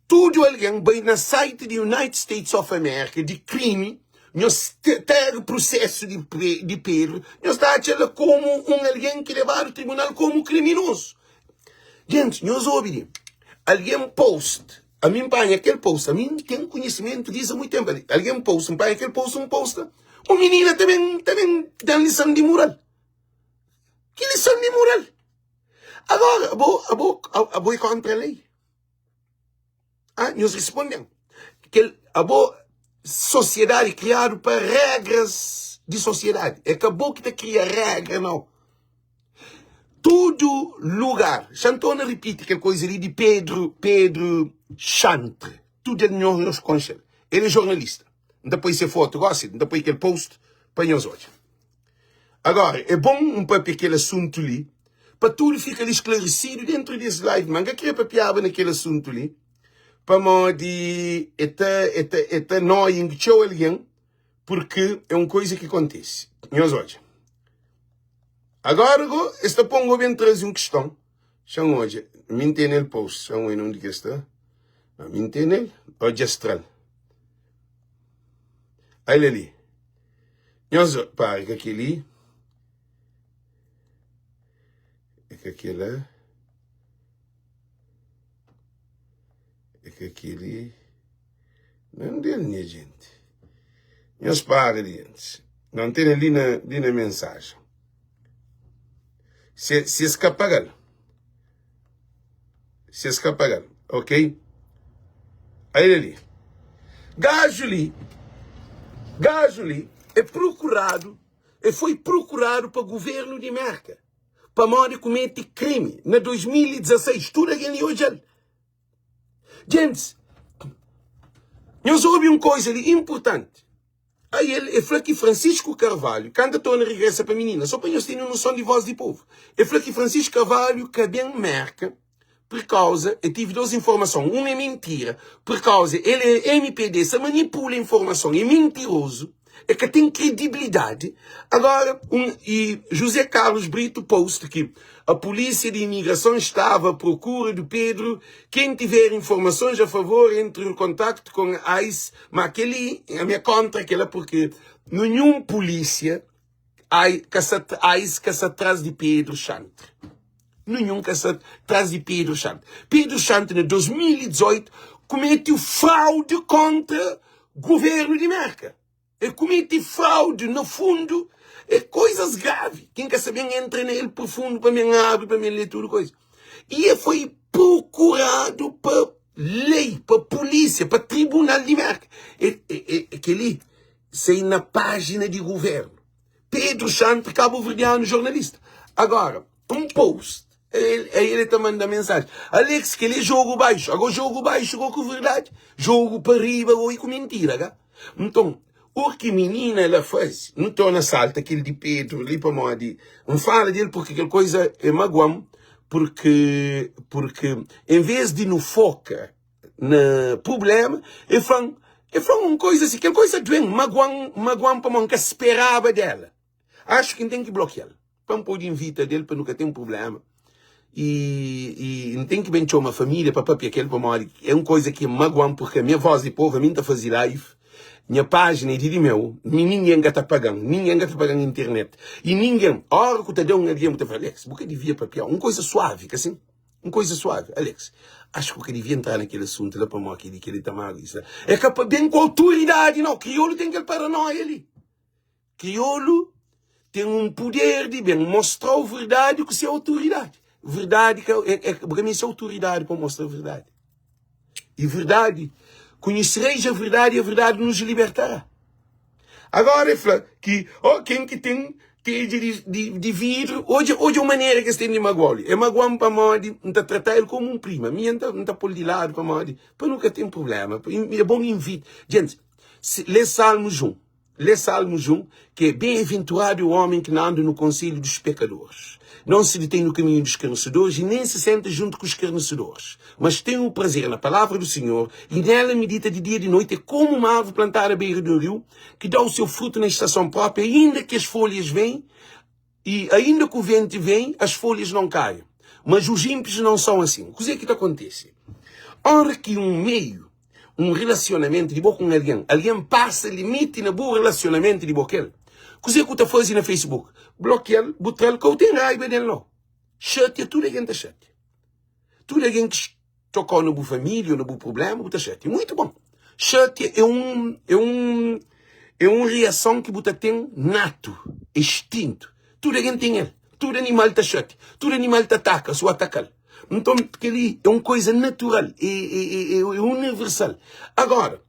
tudo alguém bem na site de United States of America, de crime, nós temos o processo de Pedro, nós está aquela como alguém que levar ao tribunal como criminoso. Gente, nós ouvimos, alguém post, a mim põe aquele post, a mim tem conhecimento disso há muito tempo, alguém post, põe aquele post, uma menina também dá lição de moral. Que lição de moral? Agora, a boa contra a lei. Nós respondemos que a boa sociedade criada para regras de sociedade. É que a boa que cria regra, não. Todo lugar. Chantona repite aquela coisa ali de Pedro Chantre. Tudo ele não nos conhece. Ele é jornalista. Depois você foto, gosta, depois aquele post, para nós hoje. Agora, é bom para aquele assunto ali, para tudo ficar esclarecido dentro desse live, mas eu queria papiar naquele assunto ali, para modo até nós engajar alguém, porque é uma coisa que acontece. Nós hoje. Agora, esta pongo bem trazer uma questão. Chão hoje, me entende el post, chão em onde que está? Me entende? Hoje astral. Olha ali. Nós, para que aquele. É que aquele. É que aquele. Não deu, minha gente. Nós para ali antes. Não tem ali na mensagem. Se escapar. Se escapar. Ok? Olha ali. Gajo ali é procurado, foi procurado para o governo de América, para modo cometer crime, na 2016, tudo aquele hoje. Gente, nós ouvimos uma coisa ali importante. Aí ele falou que Francisco Carvalho, quando a Tona regressa para a menina, só para nós termos noção de voz de povo, ele falou que Francisco Carvalho cadê em América, por causa, eu tive duas informações, uma é mentira, por causa, ele é MPD, se manipula a informação, é mentiroso, é que tem credibilidade. Agora, e José Carlos Brito post que a polícia de imigração estava à procura do Pedro, quem tiver informações a favor, entre em contato com a ICE, mas aquele, a minha contra, aquela, porque nenhum polícia, ICE que se atrás de Pedro Chantre. Nenhum que se atrás de Pedro Chantre. Pedro Chantre, em 2018, cometeu fraude contra o governo de América. Ele comete fraude, no fundo, é coisas graves. Quem quer saber entra nele profundo para me abrir, para me ler tudo, coisa. E ele foi procurado para lei, para polícia, para tribunal de América. Aquele, sei na página de governo. Pedro Chantre, cabo-verdiano, jornalista. Agora, um post. Ele está mandando mensagem. Alex, que ele é jogo baixo. Agora jogo baixo com verdade. Jogo para riba ou com mentira. Tá? Então, o que menina ela faz? Não estou na salta aquele de Pedro, ali para modo. Não fala dele porque aquela coisa é magoam. Porque em vez de no foca no problema, ele fala uma coisa assim, aquela coisa doente, magoam para que esperava dela. Acho que tem que bloqueá-la. Para não pôr de invita dele para nunca ter um problema. E não tem que bem uma família para papi aquele para morrer. É uma coisa que magoam porque a minha voz de povo, a minha está fazendo live, minha página de meu, ninguém está pagando internet. E ninguém, a hora que eu te dou um dia, eu te falo, Alex, porque devia papiar, uma coisa suave, assim, uma coisa suave, Alex, acho que eu devia entrar naquele assunto lá para morrer, que ele está mal, isso. É que bem com autoridade, não, crioulo tem aquele paranoia ali. Crioulo tem um poder de bem mostrar a verdade que se é autoridade. Verdade, para mim, isso é autoridade para mostrar a verdade. E verdade, conhecereis a verdade e a verdade nos libertará. Agora ele fala que, quem teja de vidro. Hoje é uma maneira que se tem de magoar. É magoar para modi, não tá tratar ele como um prima. Minha não tá pôr de lado para modi. Para nunca tem problema. É bom invite. Gente, lê Salmos 1. Lê Salmos 1, que é bem-aventurado o homem que não anda no conselho dos pecadores. Não se detém no caminho dos escarnecedores e nem se senta junto com os escarnecedores. Mas tem o prazer na palavra do Senhor e nela medita de dia e de noite. É como uma árvore plantada à beira do rio, que dá o seu fruto na estação própria, ainda que as folhas venham, e ainda que o vento venha, as folhas não caem. Mas os ímpios não são assim. O que é que acontece? Ora que um relacionamento de boa com alguém passa limite no bom relacionamento de boa com ele. O que está fazendo no Facebook? Bloqueia ele, botar ele, que eu tenho raiva dele não. Chateia, tudo alguém está chateia. Tudo alguém que tocou na boa família ou no bom problema, está chateia. Muito bom. Chateia é uma reação que você tem nato, instinto. Tudo alguém tem ele. Todo animal está chateia. Todo animal te ataca, só ataca ele. Então, aquele é uma coisa natural, é universal. Agora,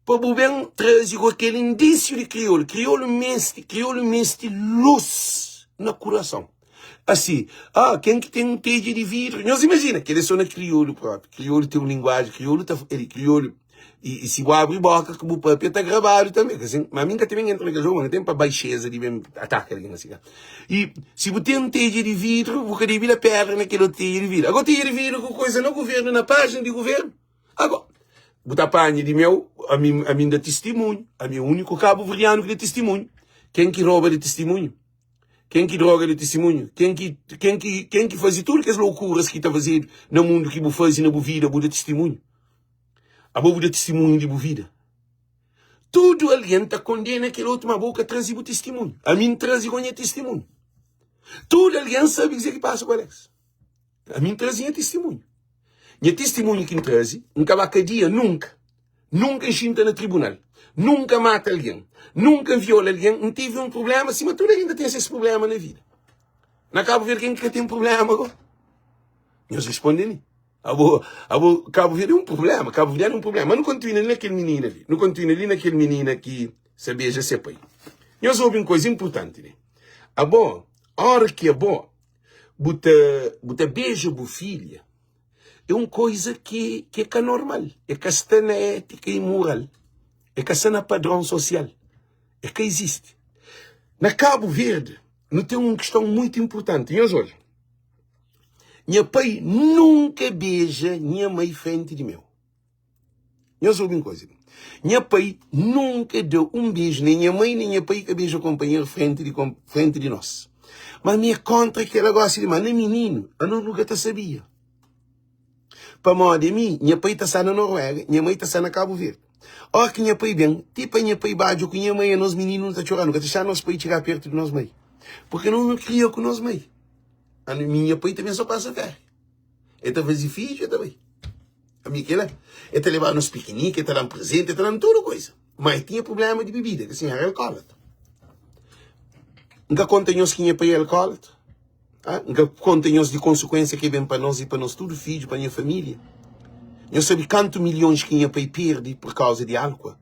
para o bem trazer aquele indício de crioulo meste luz no coração. Assim, quem que tem um tejo de vidro? Nós imagina que ele é só na crioulo próprio. Crioulo tem uma linguagem, crioulo, e se abre a boca, que o papo está gravado também. Assim, mas a minha também entra naquele jogo, não tem para baixeza de bem atacar alguém assim. E se você tem um tejo de vidro, você deve ir a perna naquele tejo de vidro. Agora tejo de vidro com coisa no governo, na página de governo. Agora, você apanha de meu, a mim dá testemunho. A minha único cabo veriano que dá testemunho. Quem que rouba de testemunho? Quem que droga de testemunho? Quem que faz tudo que as loucuras que está fazendo no mundo que você faz na sua vida, você dá testemunho. A boa de testemunho de boa vida. Tudo alguém está condena aquele outro uma boca traz o testemunho. A mim traz o testemunho. Tudo alguém sabe o que passa com eles. A mim traz o testemunho. E o testemunho que traz, nunca vai cadeia, nunca enxinta no tribunal. Nunca mata alguém. Nunca viola alguém. Não tive um problema assim, mas tudo ainda tem esse problema na vida. Não Cabo Verde quem que tem um problema agora? Nós respondemos. Cabo Verde é um problema. Cabo Verde é um problema. Mas não continua ali naquele menino ali. Não continua ali naquele menino que sabia já ser pai. Nós ouvimos uma coisa importante, né? A hora que a boa, bota beija a filha, é uma coisa que é normal. É que está na ética e moral. É que está na padrão social. É que existe. Na Cabo Verde, não tem uma questão muito importante. Nós olha. Minha pai nunca beija minha mãe frente de meu. Nós ouvimos uma coisa. Minha pai nunca deu um beijo, nem minha mãe, nem minha pai que beija o companheiro frente de nós. Mas minha conta que ela gosta de mim, menino, eu nunca sabia. Para modo de mim, minha pai está na Noruega, minha mãe está na Cabo Verde. Ó que minha pai bem, tipo minha pai baixo com minha mãe e nós meninos está chorando, que deixar nós pai chegar perto de nós mãe. Porque não criou com nós mãe. A minha pai também só passa ferro. Ele fazia filho também. A minha que ela está levando nos piqueniques, está dando presente, está dando toda coisa. Mas tinha problema de bebida, que assim era alcoólatra. Nunca contem-nos que minha pai é alcoólatra. Nunca contem-nos de consequência que vem para nós e para nós tudo filho, para a minha família. Eu sei quantos milhões que minha pai perde por causa de álcool.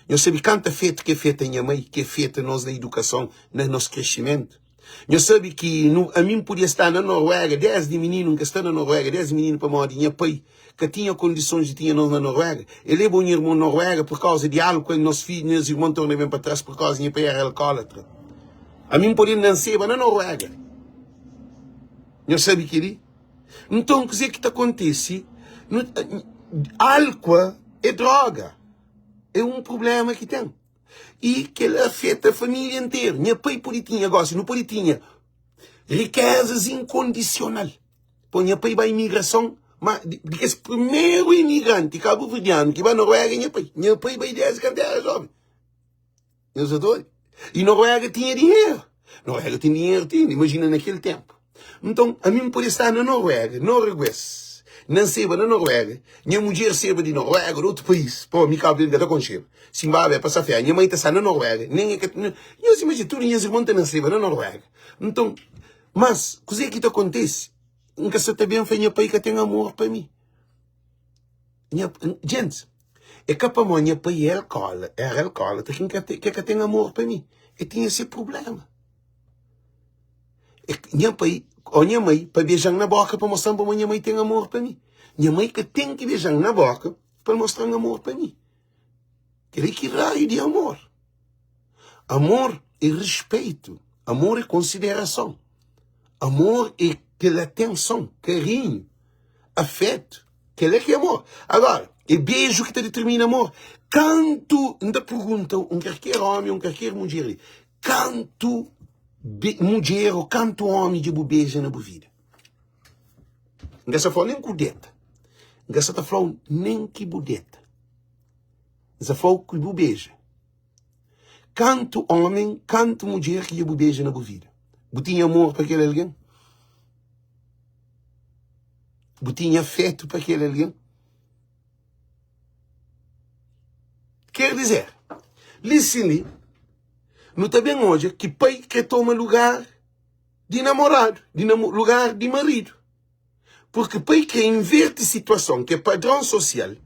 Eu sei quanta feita que é feita a minha mãe, que é feita nós na educação, no nosso crescimento. Eu sei que a mim podia estar na Noruega, 10 de menino que está na Noruega, 10 de menino para morrer, minha pai, que tinha condições de ter nós na Noruega. Ele levou um irmão na Noruega por causa de álcool, e nossos filhos, meus irmãos tornam bem para trás por causa de minha pai era alcoólatra. A mim podia nascer na Noruega. Eu sei que ele. Então, o que é que acontece? Álcool é droga. É um problema que tem. E que ele afeta a família inteira. Minha pai tinha gosto, não tinha riquezas incondicional. Pô, minha pai vai à imigração, mas esse primeiro imigrante cabo-verdiano que vai à Noruega é minha pai vai desde quando era jovem. Eu sou doido. E Noruega tinha dinheiro. Noruega tinha dinheiro, imagina naquele tempo. Então, a mim podia estar na Noruega, norueguês. Nasceu na Noruega, minha mulher saiu de Noruega, de outro país. Pô, me cabe de com cheiro. Zimbábue, passar fé. Minha mãe está na Noruega. Nem é que. Eu imagino, tudo minhas irmãs nasceram na Noruega. Então, mas, o que é que acontece? Nunca se também foi minha pai que tem amor para mim. Gente, é que para mim, minha pai é alcoólatra. Quem que tem amor para mim? E tinha esse problema. Minha pai, minha mãe, para beijar na boca, para mostrar para minha mãe tem amor para mim. Minha mãe que tem que beijar na boca para mostrar amor para mim. Que raio de amor? Amor é respeito. Amor é consideração. Amor é aquela atenção, carinho, afeto. Que é amor. Agora, é beijo que te determina amor. Canto, ainda pergunta, qualquer homem, qualquer mulher, canto mulher ou canto homem de beija na vida. Não se fala nem cudeta. Não se fala nem que budeta. Não se fala que beija. Canto homem, canto mulher que beija na vida. Botinha amor para aquele alguém? Botinha afeto para aquele alguém? Quer dizer, listen, não está bem hoje que pai que toma lugar de namorado, lugar de marido. Porque pai que inverte situação, que é padrão social,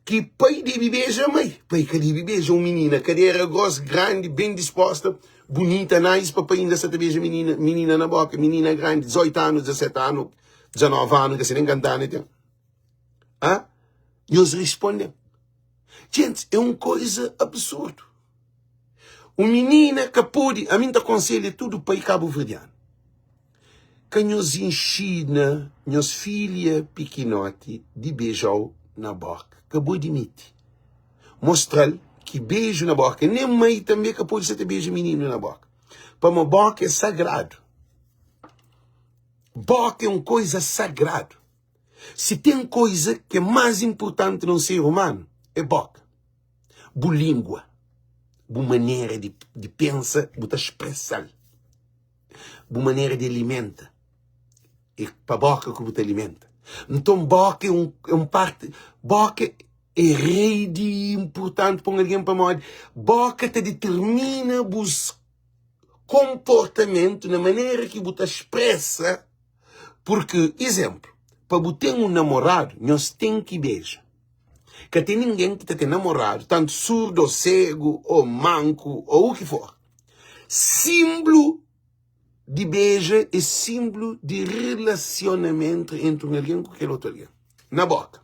que pai deve beijar a mãe. Pai que deve beijar uma menina, cadeira grossa, grande, bem disposta, bonita, nice, papai ainda se beija menina na boca, menina grande, 18 anos, 17 anos, 19 anos, que se nem cantar, né? Ah? E eles respondem. Gente, é uma coisa absurda. Uma menina que pode, a mim te aconselho tudo para ir cabo-verdiano. Que nos ensina, nos filha pequenote, de beijar na boca. Que pode admitir. Mostrar que beijo na boca, nem mãe também que pode ser beijo menino na boca. Para uma boca é sagrado. Boca é uma coisa sagrada. Se tem coisa que é mais importante no ser humano, é boca. Boa língua. Boa maneira de pensar, de expressar. Boa maneira de alimentar. É para a boca que você alimenta. Então, boca é um parte. Boca é rei de importante para alguém para morrer. Boca te determina os comportamento na maneira que você expressa. Porque, exemplo, para você ter um namorado, nós temos que beijar. Que tem ninguém que tem namorado, tanto surdo, ou cego, ou manco, ou o que for. Símbolo de beijo é símbolo de relacionamento entre um alguém com aquele outro alguém. Na boca.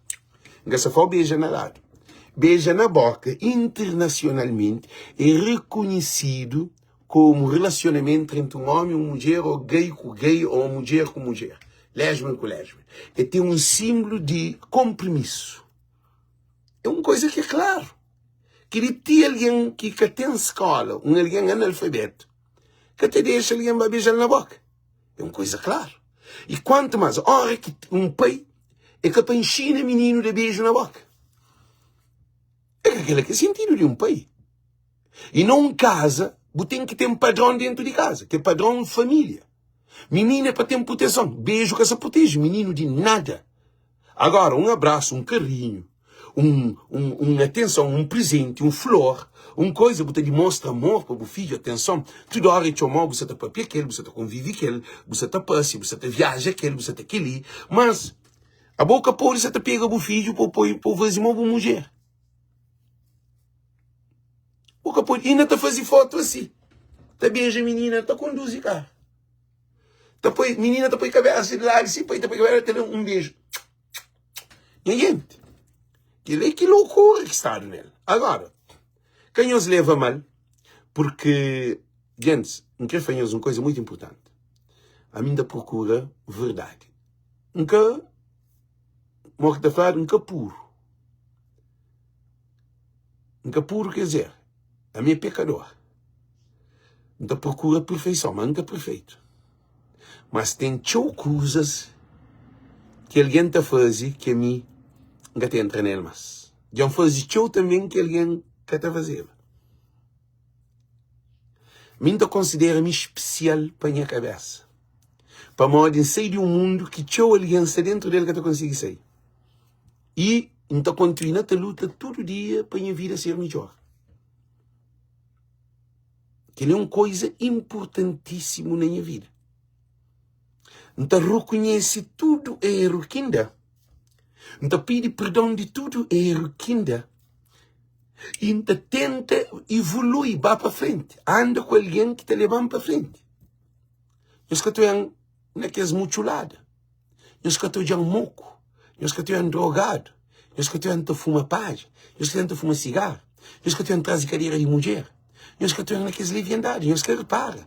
Não se for beijar na lado. Beijar na boca, internacionalmente, é reconhecido como relacionamento entre um homem e uma mulher, ou gay com gay, ou mulher com mulher. Lésbica com lésbica. E tem um símbolo de compromisso. É uma coisa que é claro. Que tem alguém que tem escola, alguém analfabeto, que te deixa alguém beijar na boca. É uma coisa clara. E quanto mais, hora que um pai é capaz de ensinar menino de beijo na boca. É aquele que é sentido de um pai. E não casa, você tem que ter um padrão dentro de casa, que é padrão de família. Menino é para ter proteção. Beijo que se protege, menino de nada. Agora, um abraço, um carinho, uma atenção, um presente, um flor, uma coisa, você demonstra amor para o filho, atenção. Toda hora ele te amor, você está para aquele, você está convive com ele, você está passe, você está viaja com ele, você está aquele. Mas, a boca pode você está pega o filho para fazer uma mulher. A boca pode, ainda está fazendo foto assim. Está beija a menina, está conduzir carro. Menina está põe cabeça de lado, assim, está põe cabeça, um beijo. E gente, que loucura que está nele. Agora, quem os leva mal, porque, gente, não quer fazer uma coisa muito importante. A mim da procura verdade. Nunca, morre da falar, nunca puro. Nunca puro quer dizer, a minha pecador. Nunca procura perfeição, mas nunca perfeito. Mas tem coisas que alguém está fazendo que a mim não te entra nele mais. Já faz também que alguém que está fazendo. Mim te considera-me especial para a minha cabeça. Para modo sair de um mundo que alguém está dentro dele que te consiga sair. E então continua a luta todo dia para a minha vida ser melhor. Que é uma coisa importantíssima na minha vida. Então reconhece tudo erro que ainda. Então pede perdão de tudo erro que ainda. E então tenta evoluir, vá para frente. Anda com alguém que te leva para frente. Nós que tu naqueles muchuladas. Nós que tu moco. Nós que tu drogado. Nós que tu fuma paz. Nós que tu fuma cigarro. Nós que tu traz cadeira de mulher. Nós que tu naqueles leviandades. Nós que repara.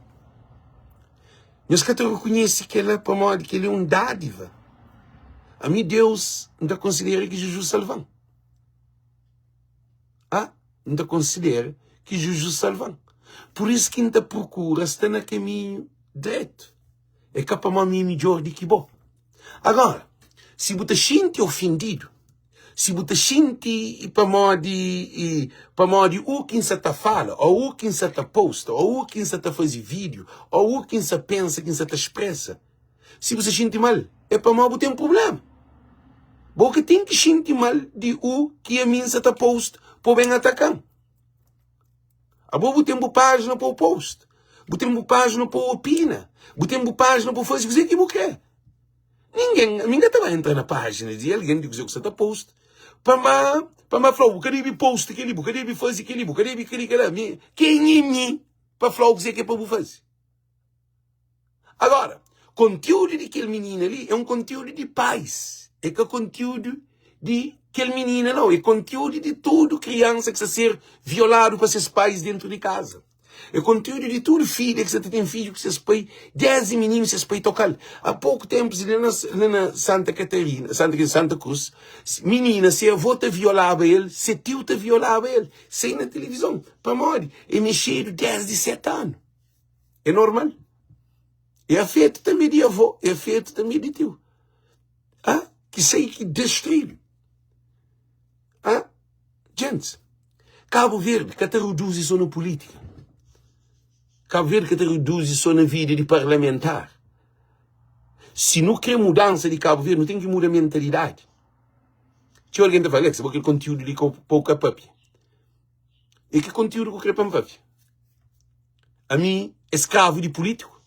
Nós que tu reconhece que ele, para modo que ele é dádiva. A mim Deus não considera que Jesus salvam. Não considera que Jesus salvam. Por isso que ainda procura estar no caminho direito. É capaz de mim melhor do que bom. Agora, se você sente ofendido, se você sente para modo o que você está fala, ou o que você está posta, ou o que você está fazendo vídeo, ou o que você pensa, que você está expressa, se você sente mal, é para modo tem um problema. Porque tem que sentir mal de o que a mim você está posto, para bem atacar. A boa tem uma página para o post. Botem uma página para opina. Botem uma página para fazer o que você quer. Ninguém está a entrar na página de alguém que você está post. Para falar, o que post aquele, o que fazer aquele, o que quem é mim para falar o que você quer para fazer. Agora, conteúdo daquele menino ali é um conteúdo de paz. É que o conteúdo de aquele menino não. É conteúdo de tudo criança que está a ser violado para seus pais dentro de casa. É conteúdo de tudo filho que você tem filho que seus pais, 10 meninos seus pais tocam. Há pouco tempo, ali na Santa Catarina, Santa Cruz, menina, se a avó te violava ele, se tio te violava ele, sem na televisão, para morrer. É mexer de 10, 17 anos. É normal. É afeto também de avó, é afeto também de tio. Que sei que destruído. Gente, Cabo Verde, que te reduz só na política. Cabo Verde que te reduz só na vida de parlamentar. Se não quer mudança de Cabo Verde, não tem que mudar a mentalidade. Tinha alguém que fala, Alex, aquele conteúdo de pouca papia. E que conteúdo que eu quero para papia? A mim, escravo de político.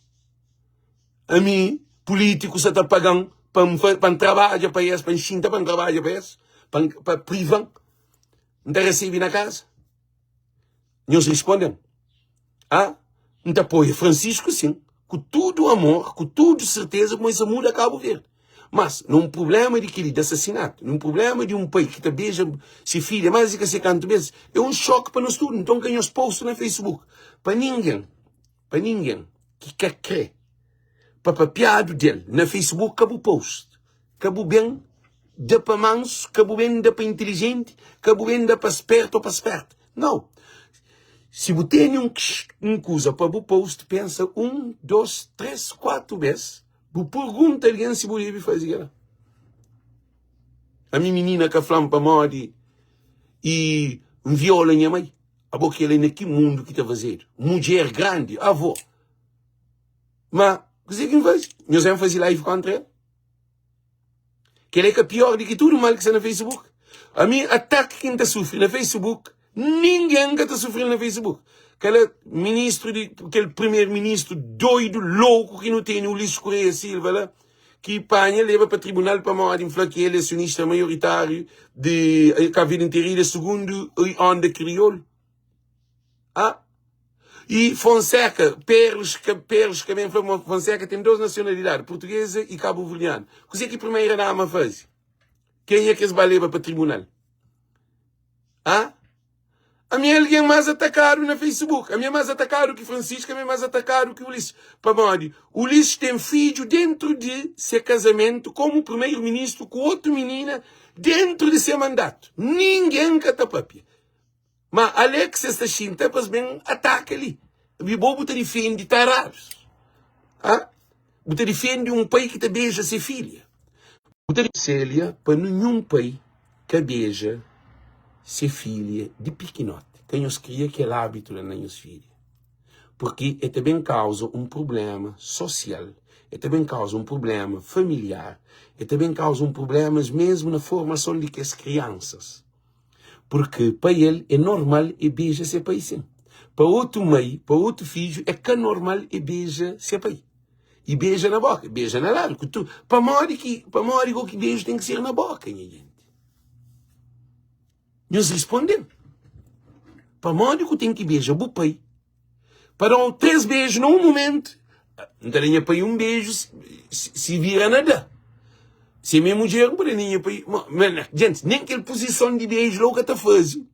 A mim, político, você está pagando para trabalhar para isso, para enxintar para trabalhar para isso, para privar. Não está recebendo na casa. Nós respondemos. Não te apoia Francisco, sim. Com todo amor, com toda certeza, como isso muda Cabo Verde. Mas, num problema de assassinato, num problema de um pai que te beija se filha mais de que 50 vezes, é um choque para nós todos. Então, quem os posta no Facebook? Para ninguém que quer crer, para papiado dele, no Facebook, acabou post. Acabou bem, dá para manso, acabou bem, dá para inteligente, acabou bem, dá para esperto ou para esperto. Não. Se você tem um coisa para o post, pensa 1, 2, 3, 4 vezes. Você pergunta a alguém se você deve fazer. A minha menina que fala para morrer e viola minha mãe. A boca ela é naquele mundo que está fazendo. Mulher grande, avó. Mas, o que você faz? Nós vamos fazer live contra ela. Que ele é pior do que tudo mal que está no Facebook. A mim, ataque quem está sofrendo no Facebook. Ninguém que está sofrendo no Facebook. Aquele primeiro-ministro doido, louco, que não tem o Ulisses Correia Silva lá, que panha, leva para o tribunal para morrer, falar que ele é acionista maioritário de Cabo Verde inteira, segundo onda crioulo. E Fonseca, Perles que também falou, Fonseca tem 2 nacionalidades, portuguesa e cabo-verdiana. O que é que a primeira dama faz? Quem é que vai levar para o tribunal? A minha alguém mais atacado no Facebook. A minha mais atacado que Francisco, a minha mais atacado que Ulisses. Para morrer. Ulisses tem filho dentro de seu casamento, como primeiro-ministro, com outra menina, dentro de seu mandato. Ninguém cata papia. Mas Alex, esta chinta, pois bem, ataca ali. O bobo te defende tarados. Você defende um pai que te beija sua filha. Você Célia, para nenhum pai que beija sua filha de pequenote. Quem os cria que é hábito da minha filha. Porque é também causa um problema social. É também causa um problema familiar. É também causa um problema mesmo na formação de que as crianças. Porque para ele é normal e beija seu pai sim. Para outro mãe, para outro filho, é que é normal e beija seu pai. E beija na boca, beija na lábio. Para morrer que beijo tem que ser na boca, minha gente. Nós respondemos. Para morrer que tem que beijar o pai. Para 3 beijos num momento, não tem para um beijo se vira nada. Se minha mulher não tem para gente, nem aquela posição de beijo louca está fazendo.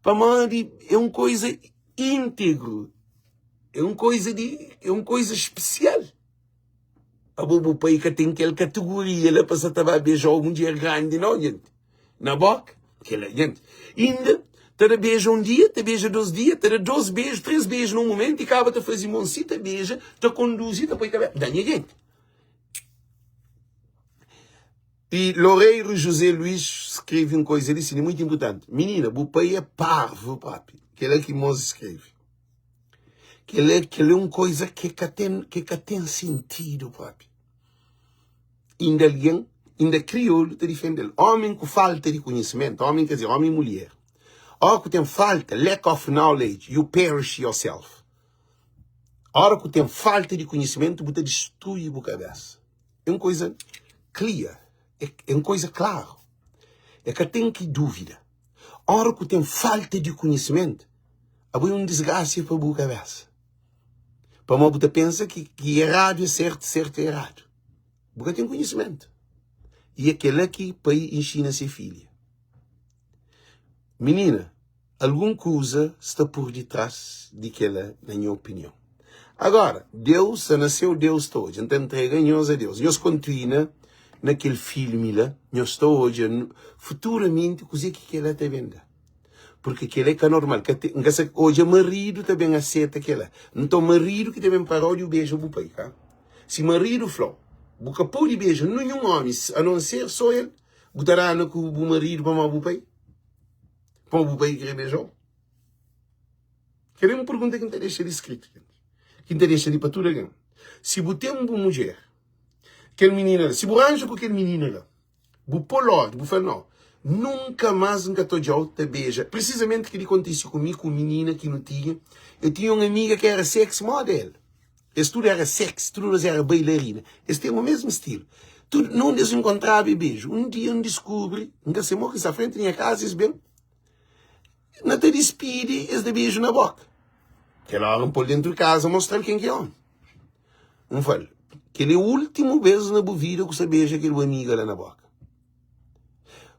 Para mim é uma coisa íntegro. É uma coisa especial. A bobo pai que tem aquela categoria lá para se estava beijar uma mulher grande, não, gente. Na boca, aquela gente. Ainda, te beija um dia, te beija 2 dias, te 2 beijos, 3 beijos num momento, e acaba de fazer um te beija, te conduz, te põe cabelo. Dá gente. E Loureiro José Luís escreve uma coisa ali, é muito importante. Menina, o pai é parvo, papi. Aquele é que Moisés escreve. Aquele é uma coisa que tem sentido, papi. Ainda alguém, ainda crioulo, te defende. Homem com falta de conhecimento, homem quer dizer, homem e mulher. Hora que tem falta, lack of knowledge, you perish yourself. Hora que tem falta de conhecimento, você destrui a cabeça. É uma coisa clear. É uma coisa clara. É que tem que dúvida. Hora que tem falta de conhecimento, há um desgaste para a cabeça. Para uma você pensa que errado é certo, certo é errado. Porque tem conhecimento. E aquele aqui para ensina a ser filha. Menina, alguma coisa está por detrás daquela, na minha opinião. Agora, Deus, nasceu Deus todo. Então entrega-nos a Deus. Nós continua naquele filme lá. Nós estamos hoje, futuramente, coisa que ela está vendo. Porque aquele é que é normal. Hoje o marido também aceita aquela. Então, marido que também parou de beijo o pai. Tá? Se marido falou, porque pode beijar nenhum homem, a não ser só ele, botará no que o marido para o pai. Para o pai que beijou. Queremos perguntar quem te deixa de escrito. Quem te deixa de para tudo alguém. Se você uma mulher, aquele menino, se você arranja com aquele menino lá, você pôr você fala, não, nunca mais te beija. Precisamente o que aconteceu comigo, com a menina que não tinha. Eu tinha uma amiga que era sex model. Esse tudo era sexy, tudo era bailarina. Eles têm o mesmo estilo. Tudo, não eles encontravam beijo. Um dia eu descobri, nunca se morre, à frente da minha casa, eles bem, não te despide, eles de beijo na boca. Aquela hora por dentro de casa, mostrar quem que é homem. Não falo. Aquele é o último beijo na vida que você beija aquele amigo lá na boca.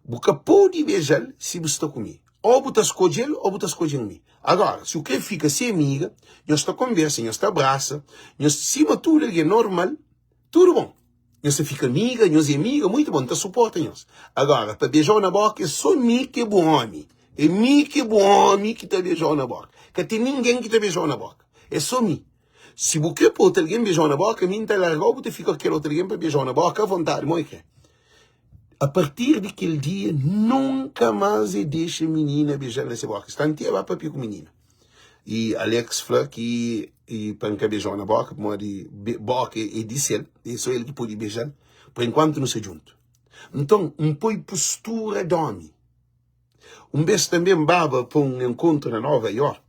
Você pode beijar se você está comigo. Ou você escolhe ele, ou você escolhe mim. Agora, se o que fica sem amiga, nós está conversa, nós está abraça, nós cima tudo é normal, tudo bom. Nós fica amiga, nós é amiga, muito bom, está suporta nós. Agora, para beijar na boca, é só mim que é bom homem. É mim que é bom homem que te beijou na boca. Que tem ninguém que te beijou na boca. É só mim. Se você pode alguém beijar na boca, mim te largou, você fica aquele outro alguém para beijar na boca à vontade, muito que. A partir daquele dia, nunca mais deixa a menina beijar nessa boca. Está inteira vai para com a menina. E Alex falou que para beijar na boca, de boca e disse ele, é só ele que pode beijar, por enquanto não se junto. Então, põe postura de homem. Vez também baba para um encontro na Nova York.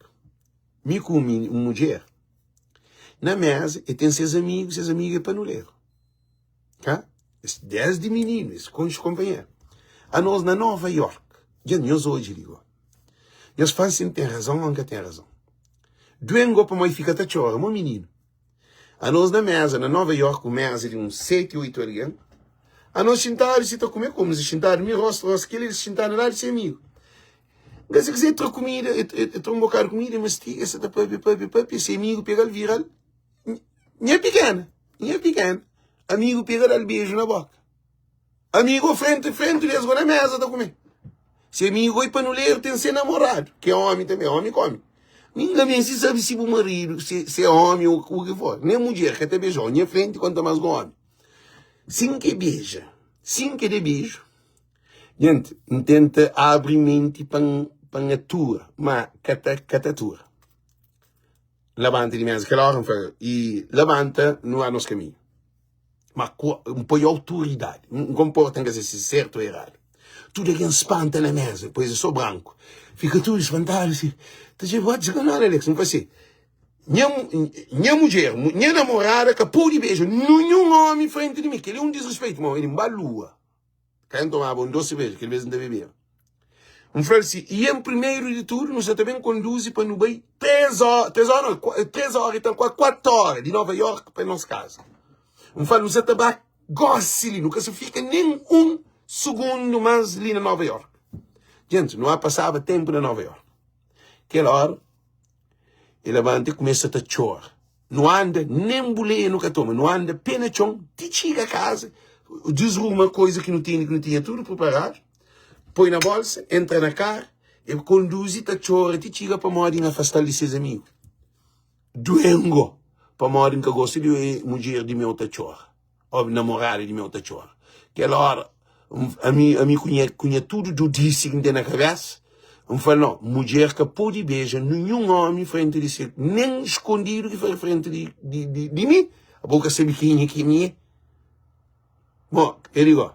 Me com uma mulher. Na mesa, e tem seus amigos panuleiros. Tá? 10 de meninos, com os companheiros. A nós na Nova York. Já nós hoje digo. Nós fazem tem razão, nunca tem razão. Duengo para mãe fica tachora, meu menino. A nós na mesa, na Nova York, uma mesa de uns 7, 8 anos. A nós sentar, se está comer como se sentar, me rosto, que eles sentaram lá de ser amigo. Mas se quiser ter comida, um bocado de comida, mastiga, essa da papi, esse amigo pega o viral. Não é pequena. Amigo pega o beijo na boca. Amigo frente, eles vão na mesa da comer. Se amigo vai para no ler, tem que ser namorado, que é homem também, homem come. Ninguém se sabe se o marido, se é homem ou o que for. Nem mulher que até beijou, nem frente, quanto mais com homem. Sim que beija, sim que de beijo. Gente, tenta abrir mente para a tua, mas catatura. Levanta de mesa, aquela hora, e levanta no nosso caminho. Mas um pouco de autoridade. Não comporta que seja certo ou errado. Tudo alguém espanta na mesa, depois eu sou branco. Fica tudo espantado, assim. Tá de voz de canal, Alex, não vai ser. Minha mulher, minha namorada, que pôde beijo, nenhum homem frente de mim, que ele é um desrespeito, mas ele é uma lua. Quem tomava um doce beijo, que ele mesmo deve beber. fala assim, e em primeiro de tudo, nós também conduzimos para Nubai 3 horas e tal, 4 horas de Nova York para a nossa casa. Fala, nós também gostamos, nunca se fica nem um segundo mais ali na Nova York. Gente, não há passava tempo na Nova York. Aquela hora, ele levanta e começa a chorar. Não anda nem boleia nunca toma, não anda pena chão, te chega a casa, desruma coisa que não tinha tudo preparado, põe na bolsa, entra na carro, e conduz e chora, te chega para morrer afastar de seus amigos. Doengo, para morrer que gosta de mulher de meu chora, ou namorada de meu chora. Aquela hora, a mim conhece tudo do disse que tem na cabeça. Fala, não, mulher que pode beijar nenhum homem frente de si, nem escondido que foi frente de mim. A boca sabe quem é minha. Bom, ele digo,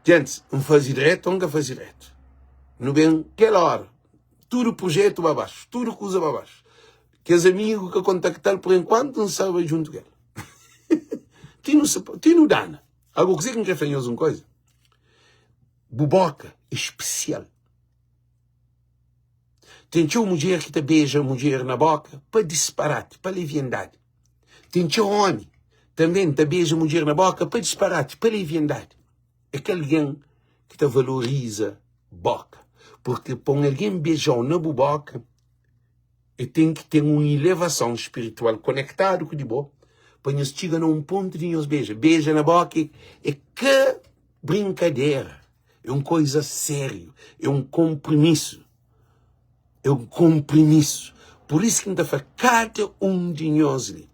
gente, faz direto, nunca faz direto. Não bem, aquela hora, tudo projeto para baixo, tudo coisa para baixo. Que os amigos que contactaram por enquanto não sabem junto com ele. Tu não dá. Algo que você quer fazer uma coisa. Buboca especial. Tem uma mulher que te beija a mulher na boca para disparate, para leviandade. Tem homem também te beija a mulher na boca para disparate, para leviandade. É que alguém que te valoriza boca. Porque para alguém beijar na boca, e tem que ter uma elevação espiritual conectado com o de boa. Para nos chegar a um ponto de nos beijar. Beija na boca é que brincadeira. É uma coisa séria. É um compromisso. É um compromisso. Por isso que a gente faz cada um de nós ali.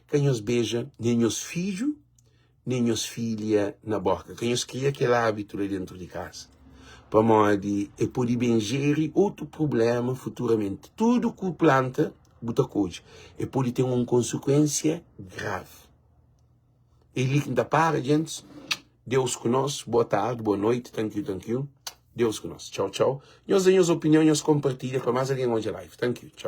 Que nos beija, nem nos filhos, nem nos filhas na boca. Que nos cria aquele hábito lá dentro de casa. Para modo e poder benzer outro problema futuramente. Tudo que planta, bota coisa. E pode ter uma consequência grave. Ele que está para, gente. Deus conosco. Boa tarde, boa noite. Thank you. Deus conosco. Tchau, tchau. Nós damos opiniões, nós compartilhamos com mais alguém hoje live. Thank you. Tchau.